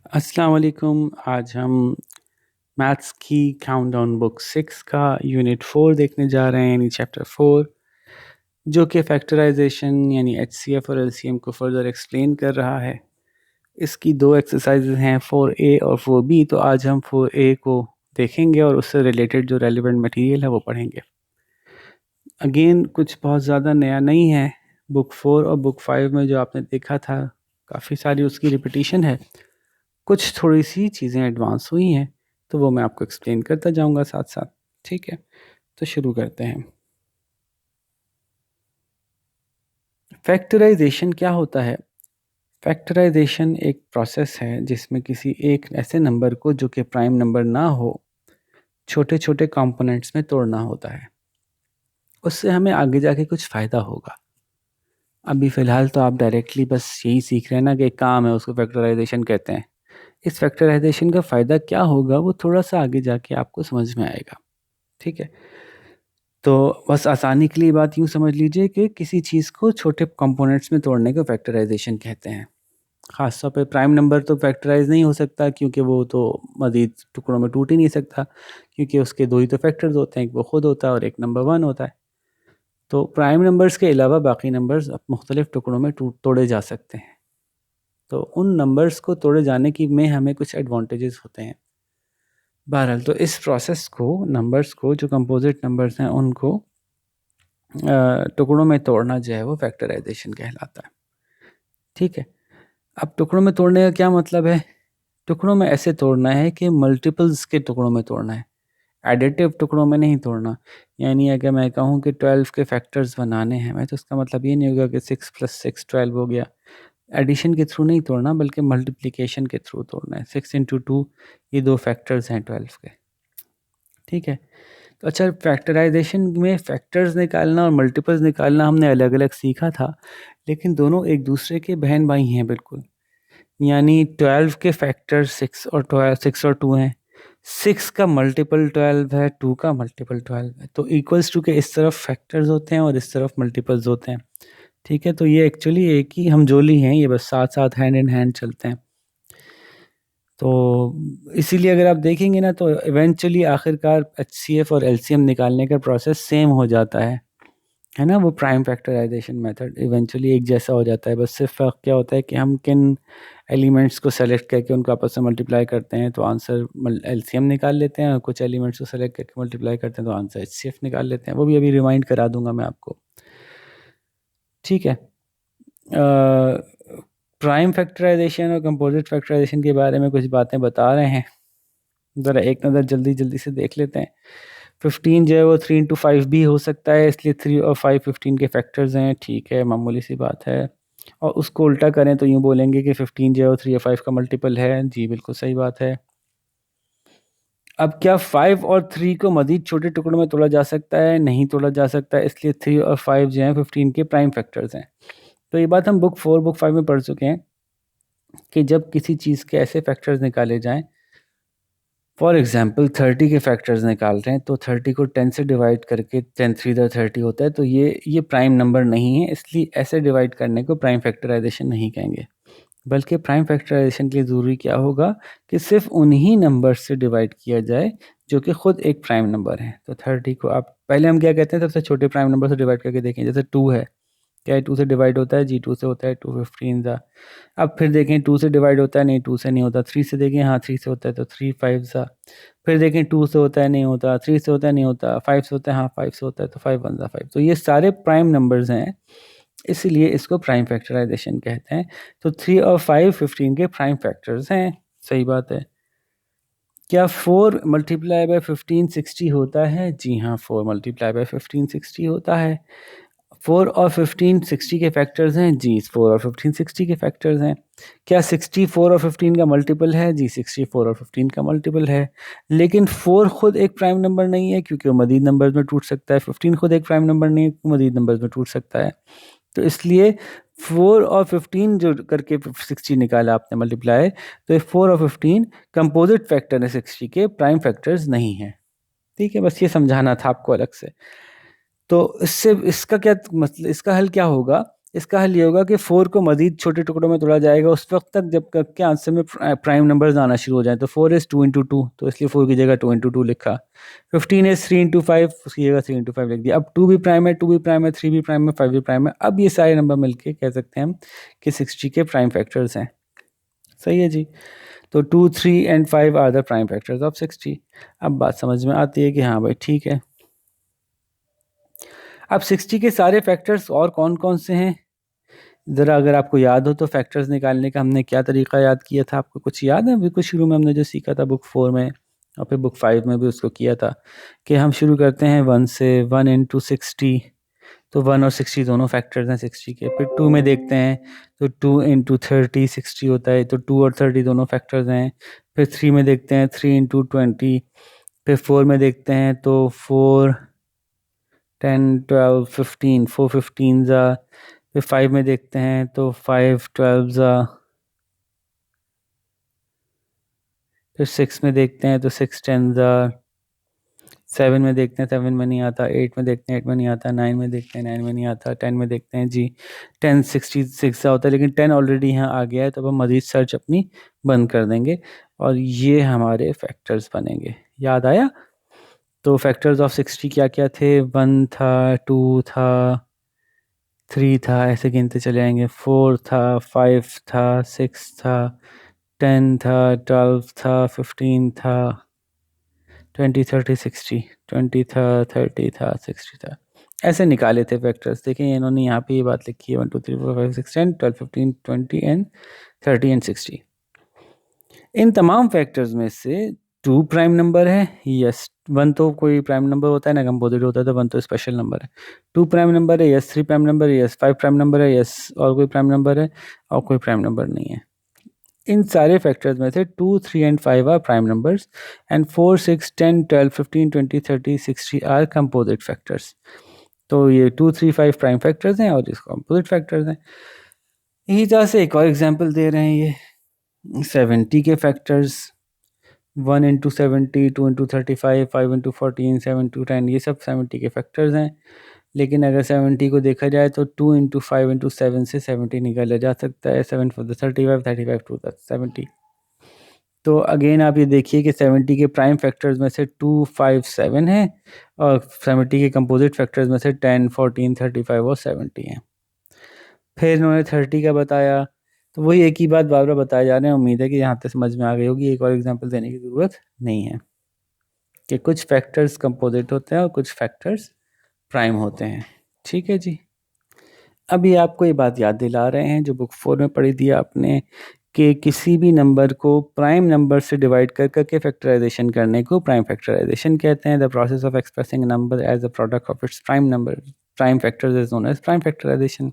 अस्सलाम वालेकुम। आज हम मैथ्स की काउंटडाउन बुक 6 का यूनिट 4 देखने जा रहे हैं, यानी चैप्टर 4, जो कि फैक्टराइजेशन यानी एचसीएफ और एलसीएम को फर्दर एक्सप्लेन कर रहा है। इसकी दो एक्सरसाइजेज हैं, 4A और 4B। तो आज हम 4A को देखेंगे और उससे रिलेटेड जो रेलिवेंट मटेरियल है वो पढ़ेंगे। अगेन कुछ बहुत ज़्यादा नया नहीं है। बुक 4 और बुक 5 में जो आपने देखा था, काफ़ी सारी उसकी रिपीटिशन है। कुछ थोड़ी सी चीज़ें एडवांस हुई हैं, तो वो मैं आपको एक्सप्लेन करता जाऊंगा साथ साथ। ठीक है, तो शुरू करते हैं। फैक्टराइजेशन क्या होता है? फैक्टराइजेशन एक प्रोसेस है जिसमें किसी एक ऐसे नंबर को, जो कि प्राइम नंबर ना हो, छोटे छोटे कंपोनेंट्स में तोड़ना होता है। उससे हमें आगे जाके कुछ फ़ायदा होगा। अभी फ़िलहाल तो आप डायरेक्टली बस यही सीख रहे हैं ना कि एक काम है, उसको फैक्टराइजेशन कहते हैं। इस फैक्टराइजेशन का फ़ायदा क्या होगा वो थोड़ा सा आगे जाके आपको समझ में आएगा। ठीक है, तो बस आसानी के लिए बात यूँ समझ लीजिए कि किसी चीज़ को छोटे कंपोनेंट्स में तोड़ने को फैक्टराइजेशन कहते हैं। ख़ास तौर पे प्राइम नंबर तो फैक्टराइज़ नहीं हो सकता, क्योंकि वो तो मज़ीद टुकड़ों में टूट ही नहीं सकता, क्योंकि उसके दो ही तो फैक्टर्स होते हैं, एक वो खुद होता है और एक नंबर 1 होता है। तो प्राइम नंबर्स के अलावा बाकी नंबर्स अब मुख्तलिफ टुकड़ों में तोड़े जा सकते हैं। तो उन नंबर्स को तोड़े जाने की में हमें कुछ एडवांटेजेस होते हैं। बहरहाल, तो इस प्रोसेस को, नंबर्स को, जो कंपोजिट नंबर्स हैं उनको टुकड़ों में तोड़ना जो है वो फैक्टराइजेशन कहलाता है। ठीक है, अब टुकड़ों में तोड़ने का क्या मतलब है? टुकड़ों में ऐसे तोड़ना है कि मल्टीपल्स के टुकड़ों में तोड़ना है, एडिटिव टुकड़ों में नहीं तोड़ना। यानी अगर मैं कहूँ कि 12 के फैक्टर्स बनाने हैं मैं, तो उसका मतलब ये नहीं होगा कि 6 + 6 12 हो गया। एडिशन के थ्रू नहीं तोड़ना, बल्कि मल्टीप्लिकेशन के थ्रू तोड़ना है। 6 × 2 ये दो फैक्टर्स हैं 12 के। ठीक है, तो अच्छा, फैक्टराइजेशन में फैक्टर्स निकालना और मल्टीपल्स निकालना हमने अलग अलग सीखा था, लेकिन दोनों एक दूसरे के बहन भाई हैं बिल्कुल। यानी 12 के फैक्टर 6 और 2 हैं। 6 का मल्टीपल 12 है, 2 का मल्टीपल 12 है। तो इक्वल्स टू के इस तरफ फैक्टर्स होते हैं और इस तरफ मल्टीपल्स होते हैं। ठीक है, तो ये एक्चुअली एक ही हमजोली हैं, ये बस साथ साथ हैंड इन हैंड चलते हैं। तो इसीलिए अगर आप देखेंगे ना, तो इवेंचुअली आखिरकार एचसीएफ और एलसीएम निकालने का प्रोसेस सेम हो जाता है ना। वो प्राइम फैक्टराइजेशन मेथड इवेंचुअली एक जैसा हो जाता है। बस सिर्फ फ़र्क क्या होता है कि हम किन एलिमेंट्स को सेलेक्ट करके उनको आपस में मल्टीप्लाई करते हैं तो आंसर एलसीएम निकाल लेते हैं, और कुछ एलिमेंट्स को सेलेक्ट करके मल्टीप्लाई करते हैं तो आंसर एचसीएफ निकाल लेते हैं। वो भी अभी रिमाइंड करा दूंगा मैं आपको। ठीक है, प्राइम फैक्टराइजेशन और कंपोजिट फैक्टराइजेशन के बारे में कुछ बातें बता रहे हैं, ज़रा एक नज़र जल्दी जल्दी से देख लेते हैं। 15 जो है वो 3 × 5 भी हो सकता है, इसलिए 3 और 5 15 के फैक्टर्स हैं। ठीक है, मामूली सी बात है। और उसको उल्टा करें तो यूँ बोलेंगे कि 15 जो है वो 3 और 5 का मल्टीपल है। जी बिल्कुल सही बात है। अब क्या 5 और 3 को मज़ीद छोटे टुकड़ों में तोड़ा जा सकता है? नहीं तोड़ा जा सकता, इसलिए 3 और 5 जो हैं 15 के प्राइम फैक्टर्स हैं। तो ये बात हम बुक 4 बुक 5 में पढ़ चुके हैं कि जब किसी चीज़ के ऐसे फैक्टर्स निकाले जाएँ, फॉर एग्जाम्पल 30 के फैक्टर्स निकाल रहे हैं, तो 30 को 10 से डिवाइड करके 10 3 30 होता है, तो ये प्राइम नंबर नहीं है, इसलिए ऐसे डिवाइड करने को प्राइम फैक्टराइजेशन नहीं कहेंगे। बल्कि प्राइम फैक्टराइजेशन के लिए ज़रूरी क्या होगा कि सिर्फ उन्हीं नंबर से डिवाइड किया जाए जो कि खुद एक प्राइम नंबर है। तो 30 को आप पहले हम क्या कहते हैं, सबसे छोटे प्राइम नंबर से डिवाइड करके देखें। जैसे 2 है, क्या है 2 से डिवाइड होता है? जी 2 से होता है, 2 15 ज़ा। अब फिर देखें 2 से डिवाइड होता है? नहीं, 2 से नहीं होता। 3 से देखें, हाँ 3 से होता है, तो 3 5 ज़ा। फिर देखें 2 से होता है? नहीं होता। 3 से होता है? नहीं होता। 5 से होता है? हाँ 5 से होता है, तो 5 1 ज़ा 5। तो ये सारे प्राइम नंबर्स हैं, इसीलिए इसको प्राइम फैक्टराइजेशन कहते हैं। तो 3 और 5 15 के प्राइम फैक्टर्स हैं। सही बात है। क्या 4 मल्टीप्लाई बाय 15 60 होता है? जी हाँ, 4 मल्टीप्लाई बाय 15 60 होता है। 4 और 15 60 के फैक्टर्स हैं? जी, 4 और 15 60 के फैक्टर्स हैं। क्या 64 और 15 का मल्टीपल है? जी, 64 और 15 का मल्टीपल है। लेकिन 4 खुद एक प्राइम नंबर नहीं है, क्योंकि वो मज़ीद नंबर्स में टूट सकता है। 15 खुद एक प्राइम नंबर नहीं है, मज़ीद नंबर्स में टूट सकता है। तो इसलिए 4 और 15 जो करके 60 निकाला आपने मल्टीप्लाई, तो ये 4 और 15 कंपोजिट फैक्टर है 60 के, प्राइम फैक्टर्स नहीं है। ठीक है, बस ये समझाना था आपको अलग से। तो इससे इसका क्या मतलब, इसका हल क्या होगा इसका हल ये होगा कि 4 को मजीद छोटे टुकड़ों में तोड़ा जाएगा उस वक्त तक जब तक के आंसर में प्राइम नंबर्स आना शुरू हो जाए। तो 4 इज़ 2 इंटू 2, तो इसलिए 4 की जगह 2 इंटू 2 लिखा। 15 इज़ 3 इंटू 5, उसकी जगह 3 इंटू 5 लिख दिया। अब 2 भी प्राइम है, 2 भी प्राइम है, 3 भी प्राइम है, 5 भी प्राइम है। अब ये सारे नंबर मिलके कह सकते हैं हम कि 60 के प्राइम फैक्टर्स हैं। सही है जी। तो 2, 3 and 5 are the prime factors of 60। अब बात समझ में आती है कि हाँ भाई ठीक है। अब 60 के सारे फैक्टर्स और कौन कौन से हैं, ज़रा अगर आपको याद हो तो फैक्टर्स निकालने का हमने क्या तरीका याद किया था, आपको कुछ याद है? बिल्कुल शुरू में हमने जो सीखा था बुक 4 में और फिर बुक 5 में भी उसको किया था कि हम शुरू करते हैं 1 से, 1 इंटू 60, तो 1 और 60 दोनों फैक्टर्स हैं 60 के। फिर 2 में देखते हैं तो 2 इंटू 30 60 होता है, तो 2 और 30 दोनों फैक्टर्स हैं। फिर 3 में देखते हैं 3 इंटू 20। फिर 4 में देखते हैं तो 4, 10, 12, 15, 4 15 ज़ा। फिर 5 में देखते हैं तो 5 12 ज़ा। फिर 6 में देखते हैं तो 6 10 ज़ा। 7 में देखते हैं 7 में नहीं आता। 8 में देखते हैं 8 में नहीं आता। 9 में देखते हैं 9 में नहीं आता। 10 में देखते हैं जी 10 66 सा होता है, लेकिन 10 ऑलरेडी यहाँ आ गया है तो अब हम मज़ीद सर्च अपनी बंद कर देंगे और ये हमारे फैक्टर्स बनेंगे। याद आया? तो फैक्टर्स ऑफ 60 क्या क्या थे? 1 था, 2 था, 3 था, ऐसे गिनते चले आएंगे। 4 था, 5 था, 6 था, 10 था, 12 था, 15 था, 20 30 60, 20 था, 30 था, 60 था। ऐसे निकाले थे फैक्टर्स। देखिए इन्होंने यहाँ पे ये बात लिखी है 1 2 3 4 5 6 10 12 15 20 एंड 30 एंड 60। इन तमाम फैक्टर्स में से 2 प्राइम नंबर है। यस, 1 तो कोई प्राइम नंबर होता है ना, कंपोजिट होता है, तो 1 तो स्पेशल नंबर है। 2 प्राइम नंबर है, यस। 3 प्राइम नंबर है, यस। 5 प्राइम नंबर है, यस। और कोई प्राइम नंबर है और कोई प्राइम नंबर नहीं है। इन सारे फैक्टर्स में से 2, 3 and 5 are prime numbers and 4, 6, 10, 12, 15, 20, 30, 60 are composite factors. तो ये 2, 3, 5 प्राइम फैक्टर्स हैं और इसको कंपोजिट फैक्टर्स हैं। इसी तरह से एक और एग्जांपल दे रहे हैं ये 70 के factors. 1 into 70, 2 into 35, 5 into 14, 7 into 10, ये सब 70 के फैक्टर्स हैं। लेकिन अगर 70 को देखा जाए तो 2 इंटू 5 इंटू 7 से 70 निकाला जा सकता है। 7 for the 35, 35 to the 70। तो अगेन आप ये देखिए कि 70 के प्राइम फैक्टर्स में से 2, 5, 7 हैं और 70 के कंपोजिट फैक्टर्स में से 10, 14, 35 और 70 हैं। फिर इन्होंने 30 का बताया, तो वही एक ही बात बार बार बताए जा रहे हैं। उम्मीद है कि यहाँ तक समझ में आ गई होगी, एक और एग्जांपल देने की ज़रूरत नहीं है कि कुछ फैक्टर्स कंपोजिट होते हैं और कुछ फैक्टर्स प्राइम होते हैं। ठीक है जी। अभी आपको ये बात याद दिला रहे हैं जो बुक 4 में पढ़ी थी आपने कि किसी भी नंबर को प्राइम नंबर से डिवाइड कर करके फैक्टराइजेशन करने को प्राइम फैक्टराइजेशन कहते हैं। The process of expressing number as a product of its prime number prime factors is known as prime factorization.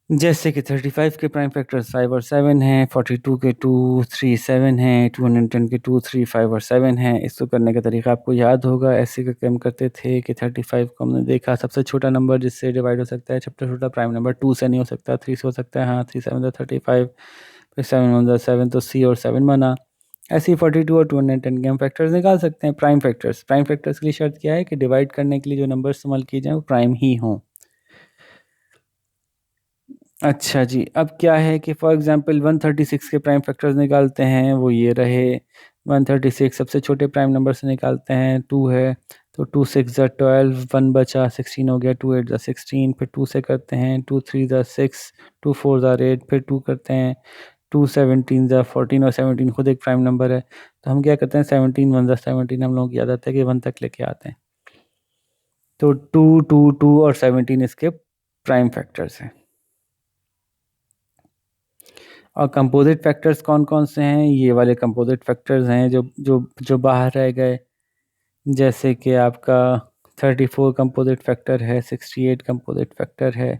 जैसे कि 35 के प्राइम फैक्टर्स 5 और 7 हैं, 42 के 2, 3, 7 हैं, 210 के 2, 3, 5 और 7 हैं। इसको करने का तरीका आपको याद होगा। ऐसे करके हम करते थे कि 35 को हमने देखा सबसे छोटा नंबर जिससे डिवाइड हो सकता है, सबसे छोटा प्राइम नंबर 2 से नहीं हो सकता, 3 से हो सकता है। हाँ, 3 7 35, फिर 7 1 7, तो C और 7 बना। ऐसे ही 42 और 210 के हम फैक्टर्स निकाल सकते हैं। प्राइम फैक्टर्स के लिए शर्त क्या है कि डिवाइड करने के लिए जो नंबर इस्तेमाल किए जाएँ वो प्राइम ही हों। अच्छा जी, अब क्या है कि फॉर एग्जांपल 136 के प्राइम फैक्टर्स निकालते हैं, वो ये रहे। 136 सबसे छोटे प्राइम नंबर से निकालते हैं, 2 है, तो 2 6 ज़ा 12, 1 बचा, 16 हो गया, 2 8 ज़ा 16, फिर 2 से करते हैं, 2 3 ज़ा 6, 2 4 ज़ा 8, फिर 2 करते हैं, 2 17 ज़ा 14 और 17 खुद एक प्राइम नंबर है, तो हम क्या करते हैं 17 1 ज़ा 17, हम लोगों की आदत है कि 1 तक लेके आते हैं। तो 2 2 2 और 17 इसके प्राइम फैक्टर्स हैं। और कंपोजिट फैक्टर्स कौन कौन से हैं? ये वाले कंपोजिट फैक्टर्स हैं जो जो जो बाहर रह गए, जैसे कि आपका 34 कंपोजिट फैक्टर है, 68 कंपोजिट फैक्टर है।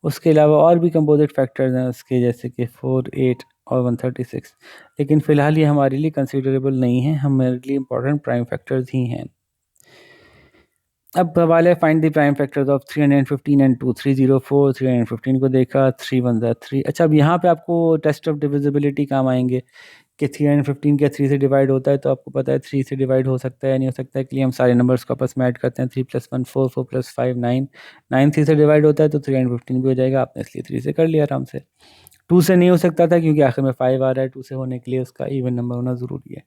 उसके अलावा और भी कंपोजिट फैक्टर्स हैं उसके, जैसे कि 4 8 और 136। लेकिन फ़िलहाल ये हमारे लिए कंसिडरेबल नहीं है, हमारे लिए इम्पोर्टेंट प्राइम फैक्टर्स ही हैं। अब सवाल है find the prime factors of 315 and 2 304 315 को देखा 3 1 3। अच्छा, अब यहाँ पे आपको टेस्ट ऑफ डिविजिबिलिटी काम आएंगे कि 315 क्या 3 से डिवाइड होता है, तो आपको पता है 3 से डिवाइड हो सकता है नहीं हो सकता है, के लिए हम सारे नंबर्स को आपस में ऐड करते हैं। 3 + 1 4 4 + 5 9 9 3 से डिवाइड होता है तो 315 भी हो जाएगा, आपने इसलिए 3 से कर लिया आराम से। 2 से नहीं हो सकता था क्योंकि आखिर में 5 आ रहा है, 2 से होने के लिए उसका इवन नंबर होना ज़रूरी है।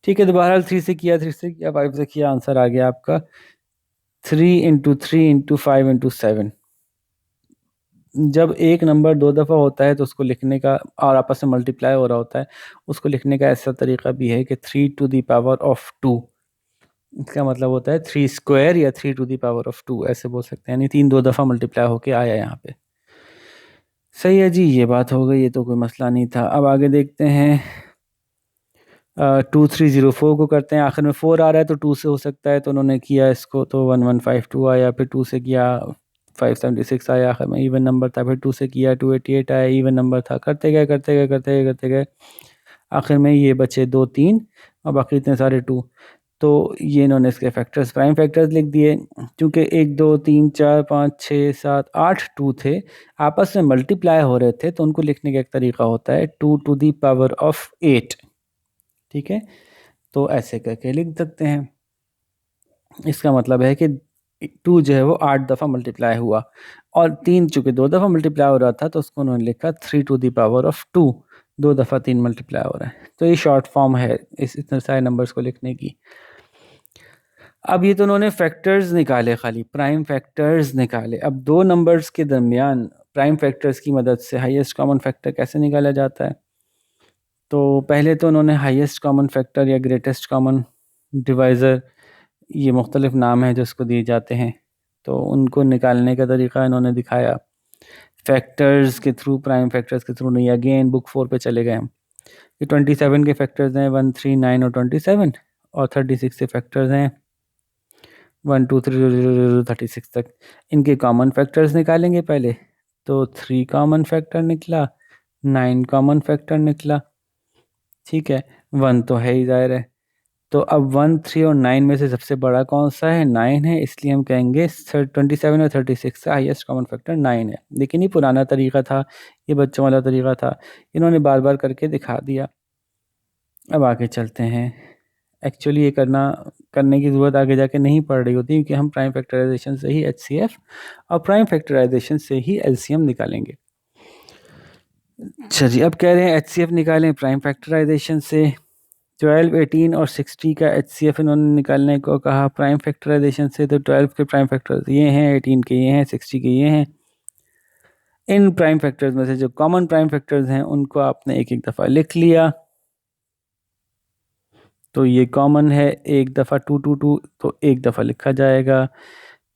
ठीक है, तो बहरहाल 3 से किया 3 से किया 5 से किया, आंसर आ गया आपका 3 × 3 × 5 × 7। जब एक नंबर 2 दफ़ा होता है तो उसको लिखने का और आपस में मल्टीप्लाई हो रहा होता है, उसको लिखने का ऐसा तरीका भी है कि 3⁻²। इसका मतलब होता है 3² या 3⁻², ऐसे बोल सकते हैं, यानी 3 2 दफ़ा मल्टीप्लाई होके आया यहाँ पे। सही है जी, ये बात हो गई, ये तो कोई मसला नहीं था। अब आगे देखते हैं 2304 को करते हैं। आखिर में 4 आ रहा है तो 2 से हो सकता है, तो उन्होंने किया इसको, तो 1152 आया, फिर 2 से किया 576 आया, आखिर में इवन नंबर था, फिर 2 से किया 288 आया, इवन नंबर था, करते गए करते गए करते गए करते गए, आखिर में ये बचे 2 3 और बाकी इतने सारे 2। तो ये इन्होंने इसके फैक्टर्स प्राइम फैक्टर्स लिख दिए, क्योंकि 1 2 3 4 5 6 7 8 2 थे, आपस में मल्टीप्लाई हो रहे थे, तो उनको लिखने का एक तरीका होता है 2⁸8। ठीक है, तो ऐसे करके लिख सकते हैं। इसका मतलब है कि 2 जो है वो 8 दफ़ा मल्टीप्लाई हुआ, और 3 चूँकि 2 दफ़ा मल्टीप्लाई हो रहा था तो उसको उन्होंने लिखा 3⁻², 2 दफ़ा 3 मल्टीप्लाई हो रहा है। तो ये शॉर्ट फॉर्म है इस इतने सारे नंबर्स को लिखने की। अब ये तो उन्होंने फैक्टर्स निकाले, खाली प्राइम फैक्टर्स निकाले। अब दो नंबर्स के दरमियान प्राइम फैक्टर्स की मदद से हाईएस्ट कॉमन फैक्टर कैसे निकाला जाता है? तो पहले तो उन्होंने हाईएस्ट कॉमन फैक्टर या ग्रेटेस्ट कॉमन डिवाइज़र, ये मुख्तलिफ नाम हैं जो उसको दिए जाते हैं, तो उनको निकालने का तरीका इन्होंने दिखाया फैक्टर्स के थ्रू, प्राइम फैक्टर्स के थ्रू नहीं। अगेन बुक 4 पे चले गए हम। ये 27 के फैक्टर्स हैं 1 3 9 और 27, और 36 के फैक्टर्स हैं 1 2 3 36 तक। इनके कॉमन फैक्टर्स निकालेंगे पहले, तो 3 कॉमन फैक्टर निकला, 9 कॉमन फैक्टर निकला। ठीक है, 1 तो है ही, ज़ाहिर है। तो अब 1 3 और 9 में से सबसे बड़ा कौन सा है? 9 है, इसलिए हम कहेंगे 27 और 36 का हाईएस्ट कॉमन फैक्टर 9 है। लेकिन ये पुराना तरीका था, ये बच्चों वाला तरीका था, इन्होंने बार बार करके दिखा दिया। अब आगे चलते हैं। एक्चुअली ये करने की ज़रूरत आगे जाके नहीं पड़ रही होती, क्योंकि हम प्राइम फैक्टराइजेशन से ही HCF और प्राइम फैक्टराइजेशन से ही LCM निकालेंगे। अच्छा जी, अब कह रहे हैं HCF निकालें प्राइम फैक्टराइजेशन से। 12 18 और 60 का HCF इन्होंने निकालने को कहा प्राइम फैक्टराइजेशन से। तो 12 के प्राइम फैक्टर्स ये हैं, 18 के ये हैं, 60 के ये हैं। इन प्राइम फैक्टर्स में से जो कॉमन प्राइम फैक्टर्स हैं उनको आपने एक एक दफ़ा लिख लिया। तो ये कॉमन है, एक दफ़ा 2 2 2 तो एक दफ़ा लिखा जाएगा।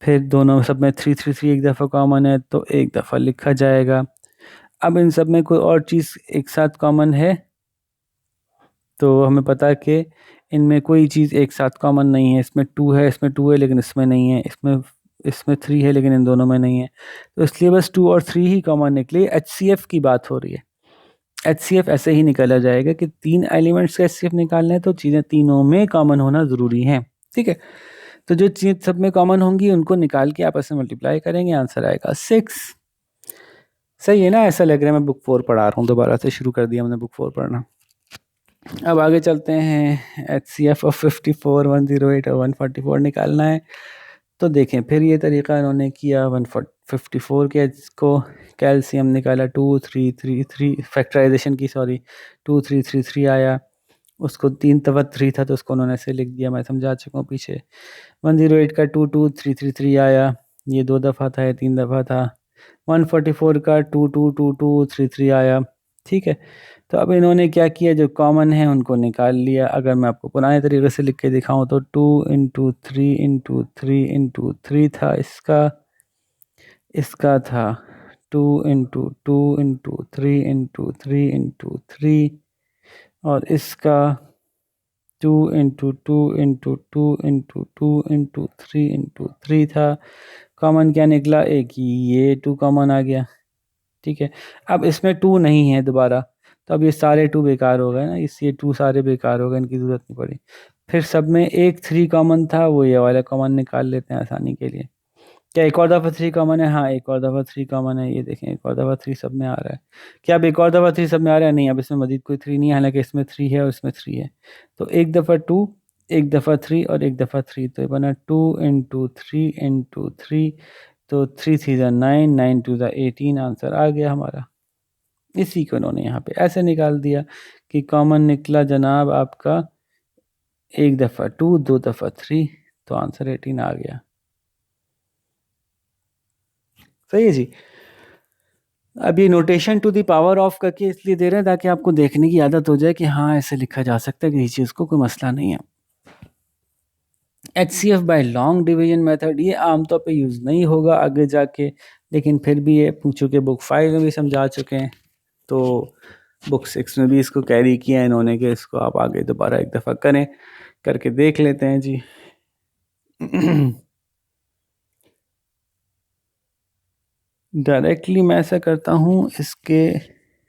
फिर दोनों सब में 3 3 3 एक दफ़ा कॉमन है तो एक दफ़ा लिखा जाएगा। अब इन सब में कोई और चीज़ एक साथ कॉमन है, तो हमें पता है कि इनमें कोई चीज़ एक साथ कॉमन नहीं है। इसमें 2 है, इसमें 2 है लेकिन इसमें नहीं है, इसमें 3 है लेकिन इन दोनों में नहीं है, तो इसलिए बस 2 और 3 ही कॉमन निकले। HCF की बात हो रही है। HCF ऐसे ही निकाला जाएगा कि 3 एलिमेंट्स का HCF निकालना है तो चीज़ें तीनों में कॉमन होना ज़रूरी है। ठीक है, तो जो चीज़ सब में कॉमन होंगी उनको निकाल के आपस में मल्टीप्लाई करेंगे, आंसर आएगा 6। सही है ना? ऐसा लग रहा है मैं बुक 4 पढ़ा रहा हूँ, दोबारा से शुरू कर दिया हमने बुक 4 पढ़ना। अब आगे चलते हैं। HCF ऑफ 54 108 और 144 निकालना है। तो देखें, फिर ये तरीका इन्होंने किया। 154 के को कैल्शियम निकाला, 2333 फैक्टराइजेशन की, सॉरी 2333 आया। उसको 3 दफ़ा 3 था तो उसको उन्होंने ऐसे लिख दिया, मैं समझा चुका हूँ पीछे। 108 का 22333 आया, ये 2 दफ़ा था, ये 3 दफ़ा था। 144 का 222233 आया। ठीक है, तो अब इन्होंने क्या किया, जो कॉमन है उनको निकाल लिया। अगर मैं आपको पुराने तरीके से लिख के दिखाऊं तो 2 × 3 × 3 × 3 था इसका, इसका था 2 × 2 × 3 × 3 × 3, और इसका 2 × 2 × 2 × 2 × 3 × 3 था। कॉमन क्या निकला? एक ये 2 कॉमन आ गया। ठीक है, अब इसमें 2 नहीं है दोबारा, तो अब ये सारे 2 बेकार हो गए ना, ये 2 सारे बेकार हो गए, इनकी ज़रूरत नहीं पड़ी। फिर सब में एक 3 कॉमन था, वो ये वाला कॉमन निकाल लेते हैं आसानी के लिए। क्या एक और दफ़ा 3 कॉमन है? हाँ, एक और दफ़ा 3 कॉमन है, ये देखें एक और दफ़ा 3 सब में आ रहा है। क्या अब एक और दफ़ा 3 सब में आ रहा है? नहीं, अब इसमें मज़ीद कोई 3 नहीं है, हालांकि इसमें 3 है और इसमें 3 है। तो एक दफ़ा 2, एक दफ़ा 3 और एक दफ़ा 3, तो ये बना 2 इंटू 3 इंटू 3, तो 3 3 ज़ा 9, 9 2 ज़ा 18, आंसर आ गया हमारा। इसी को इन्होंने यहाँ पे ऐसे निकाल दिया कि कॉमन निकला जनाब आपका एक दफ़ा 2, दो दफ़ा 3, तो आंसर 18 आ गया। सही है जी। अब ये notation to the power of करके इसलिए दे रहे हैं ताकि आपको देखने की आदत हो जाए कि हाँ ऐसे लिखा जा सकता है, किसी चीज़ को कोई मसला नहीं है। HCF by long division method ये आमतौर पे यूज़ नहीं होगा आगे जाके, लेकिन फिर भी ये चूँकि बुक 5 में भी समझा चुके हैं, तो बुक 6 में भी इसको कैरी किया है इन्होंने कि इसको आप आगे दोबारा एक दफ़ा करें, करके देख लेते हैं जी। डायरेक्टली मैं ऐसा करता हूँ, इसके